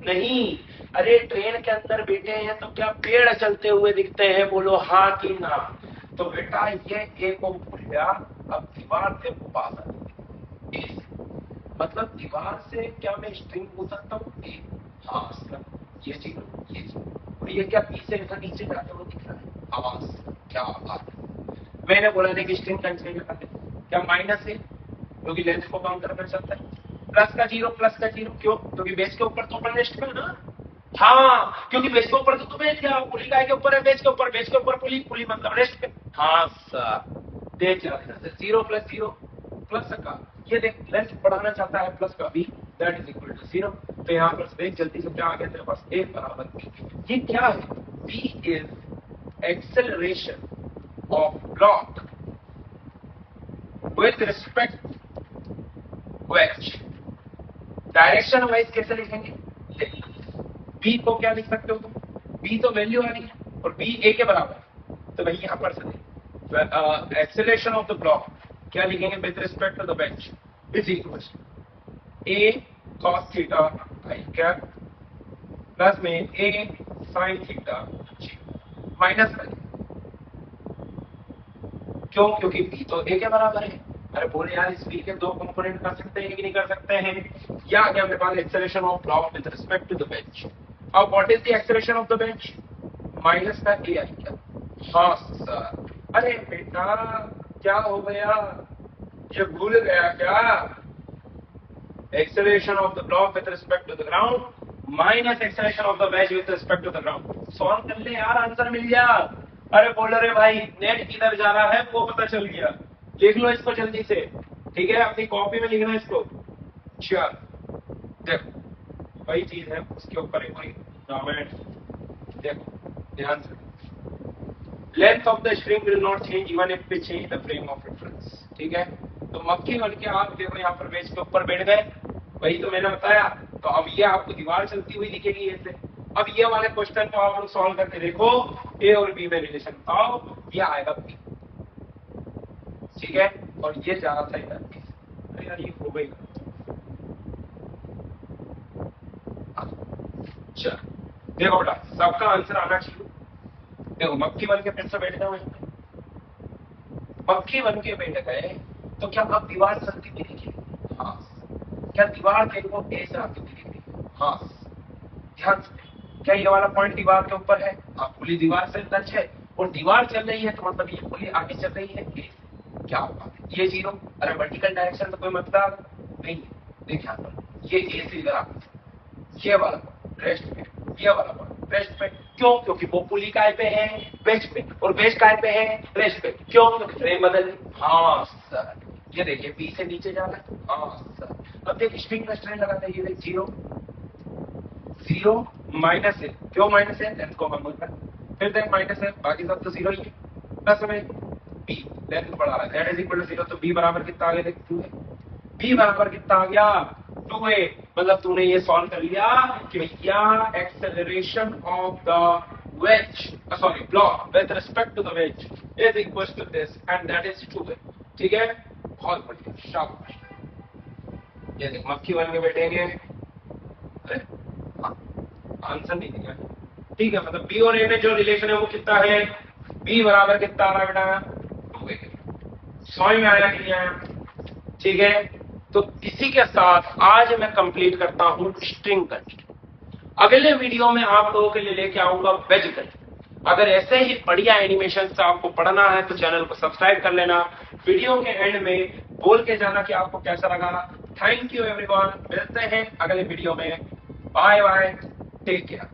नहीं। अरे ट्रेन के अंदर बैठे हैं तो क्या पेड़ चलते हुए दिखते हैं, बोलो हाँ कि ना। तो बेटा ये ए को भूल गया, अब दीवार से पास आ गई, मतलब दीवार से क्या मैं स्ट्रिंग पूछ सकता हूँ, हाँ सर ये चीज, ये चीज। और ये क्या पीछे ऐसा नीचे जाते हुए दिख रहा है, आवाज, क्या बात है। मैंने बोला था कि स्ट्रिंग कंस्ट्रेंट लगा दे, क्या माइनस है क्योंकि लेंथ को कम करना चाहता है, प्लस का जीरो क्यों, क्योंकि बेस के ऊपर तो अपन रेस्ट में ना। हाँ, क्योंकि बेस के ऊपर तो तुम बैठ गया, पुली काय के ऊपर है, बेस के ऊपर पुली मतलब रेस्ट पे। हाँ सर, देख जीरो प्लस का, ये देख लेंथ बढ़ाना चाहता है प्लस का B, that is equal to 0। तो यहाँ पर देख जल्दी से क्या आ गया तेरे पास, ए बराबर बी। ये क्या है, B is acceleration of block with respect wedge. Direction wise कैसे लिखेंगे, बी को क्या लिख सकते हो तुम, बी तो वैल्यू आ रही है और बी ए के बराबर, तो भाई यहाँ पर से एक्सेलरेशन ऑफ द ब्लॉक क्या लिखेंगे with respect to the wedge is equal A cos theta i cap plus में ए साइन थीटा माइनस का, क्यों, क्योंकि बी तो ए के बराबर है। अरे बोले यार इस बी के दो कंपोनेंट कर सकते हैं कि नहीं कर सकते हैं, या क्या मेरे पास acceleration of block with respect to the bench. अब what is the acceleration of the bench, minus का ए आई क्या, हाँ सर। अरे बेटा क्या हो गया, ये भूल गया क्या, acceleration of the block with respect to the ground minus acceleration of the wedge with respect to the ground. Solve कर ले यार, आंसर मिल गया। अरे बोल रहे भाई नेट किधर जा रहा है वो पता चल गया, लिख लो इसको जल्दी से, ठीक है, अपनी कॉपी में लिखना इसको। चल देखो वही चीज है, उसके ऊपर एक रामायण, देखो ध्यान से, length of the string will not change even if we change the frame of reference, ठीक है। तो मक्खी बन के आप देखो यहाँ पर बेंच के ऊपर बैठ गए, वही तो मैंने बताया। तो अब ये आपको दीवार चलती हुई दिखेगी ऐसे। अब ये वाले क्वेश्चन को आप लोग सॉल्व करके देखो, ए और बी में रिलेशन बताओ, ये आएगा बी, ठीक है, और ये जा रहा था इधर। अरे यार ये हो गई, चल देखो बेटा सबका आंसर आना चाहिए। देखो मक्खी बन के फिर से बैठ गए, मक्खी बन के बैठ गए तो क्या अब दीवार चलती हुई दिखेगी, हाँ। क्या दीवार देखो ऐसे आती हुई दिखेगी, हाँ। ध्यान से, क्या ये वाला पॉइंट दीवार के ऊपर है, आप पुली दीवार से टच है और दीवार चल रही है, तो मतलब ये पुली आगे चल रही है, क्या होगा ये 0। अरे वर्टिकल डायरेक्शन तो कोई मतलब नहीं, देख यहाँ पर ये ए से इधर आप, ये वाला रेस्ट पे, ये वाला रेस्ट पे, क्यों, क्योंकि वो पुली काय पे है, बेंच पे, और बेंच काय पे है, रेस्ट पे, क्यों, क्योंकि फ्रेम बदल गई, हाँ सर। ये देखिए बी से नीचे जा रहा है, हाँ सर। अब देख स्ट्रिंग का स्ट्रेन लगाते हैं, ये देख 0 माइनस है, क्यों माइनस है, लेंथ को कम होता है, फिर देख माइनस है, बाकी सब तो 0 ही है, प्लस में बी लेंथ बढ़ा रहा है दैट इज इक्वल टू 0। तो बी बराबर कितना आ गया देख तू, बी बराबर कितना आ गया 2a। मतलब तूने ये सॉल्व कर लिया कि भैया acceleration of the wedge sorry block with respect to the wedge is equal to this and that is 2a। ठीक है, बहुत बढ़िया, शाबाश। ये देख मक्खी बन के बैठेंगे, अरे आंसर नहीं दिया। ठीक है, मतलब बी और ए में जो रिलेशन है वो कितना है, बी बराबर कितना आ रहा है बेटा 2a। समझ में आया कि नहीं आया? ठीक है, तो इसी के साथ आज मैं कंप्लीट करता हूं स्ट्रिंग कट। अगले वीडियो में आप लोगों के लिए लेके आऊंगा वेज कट। अगर ऐसे ही बढ़िया एनिमेशन से आपको पढ़ना है तो चैनल को सब्सक्राइब कर लेना। वीडियो के एंड में बोल के जाना कि आपको कैसा लगा। थैंक यू एवरीवन, मिलते हैं अगले वीडियो में। Bye bye, take care.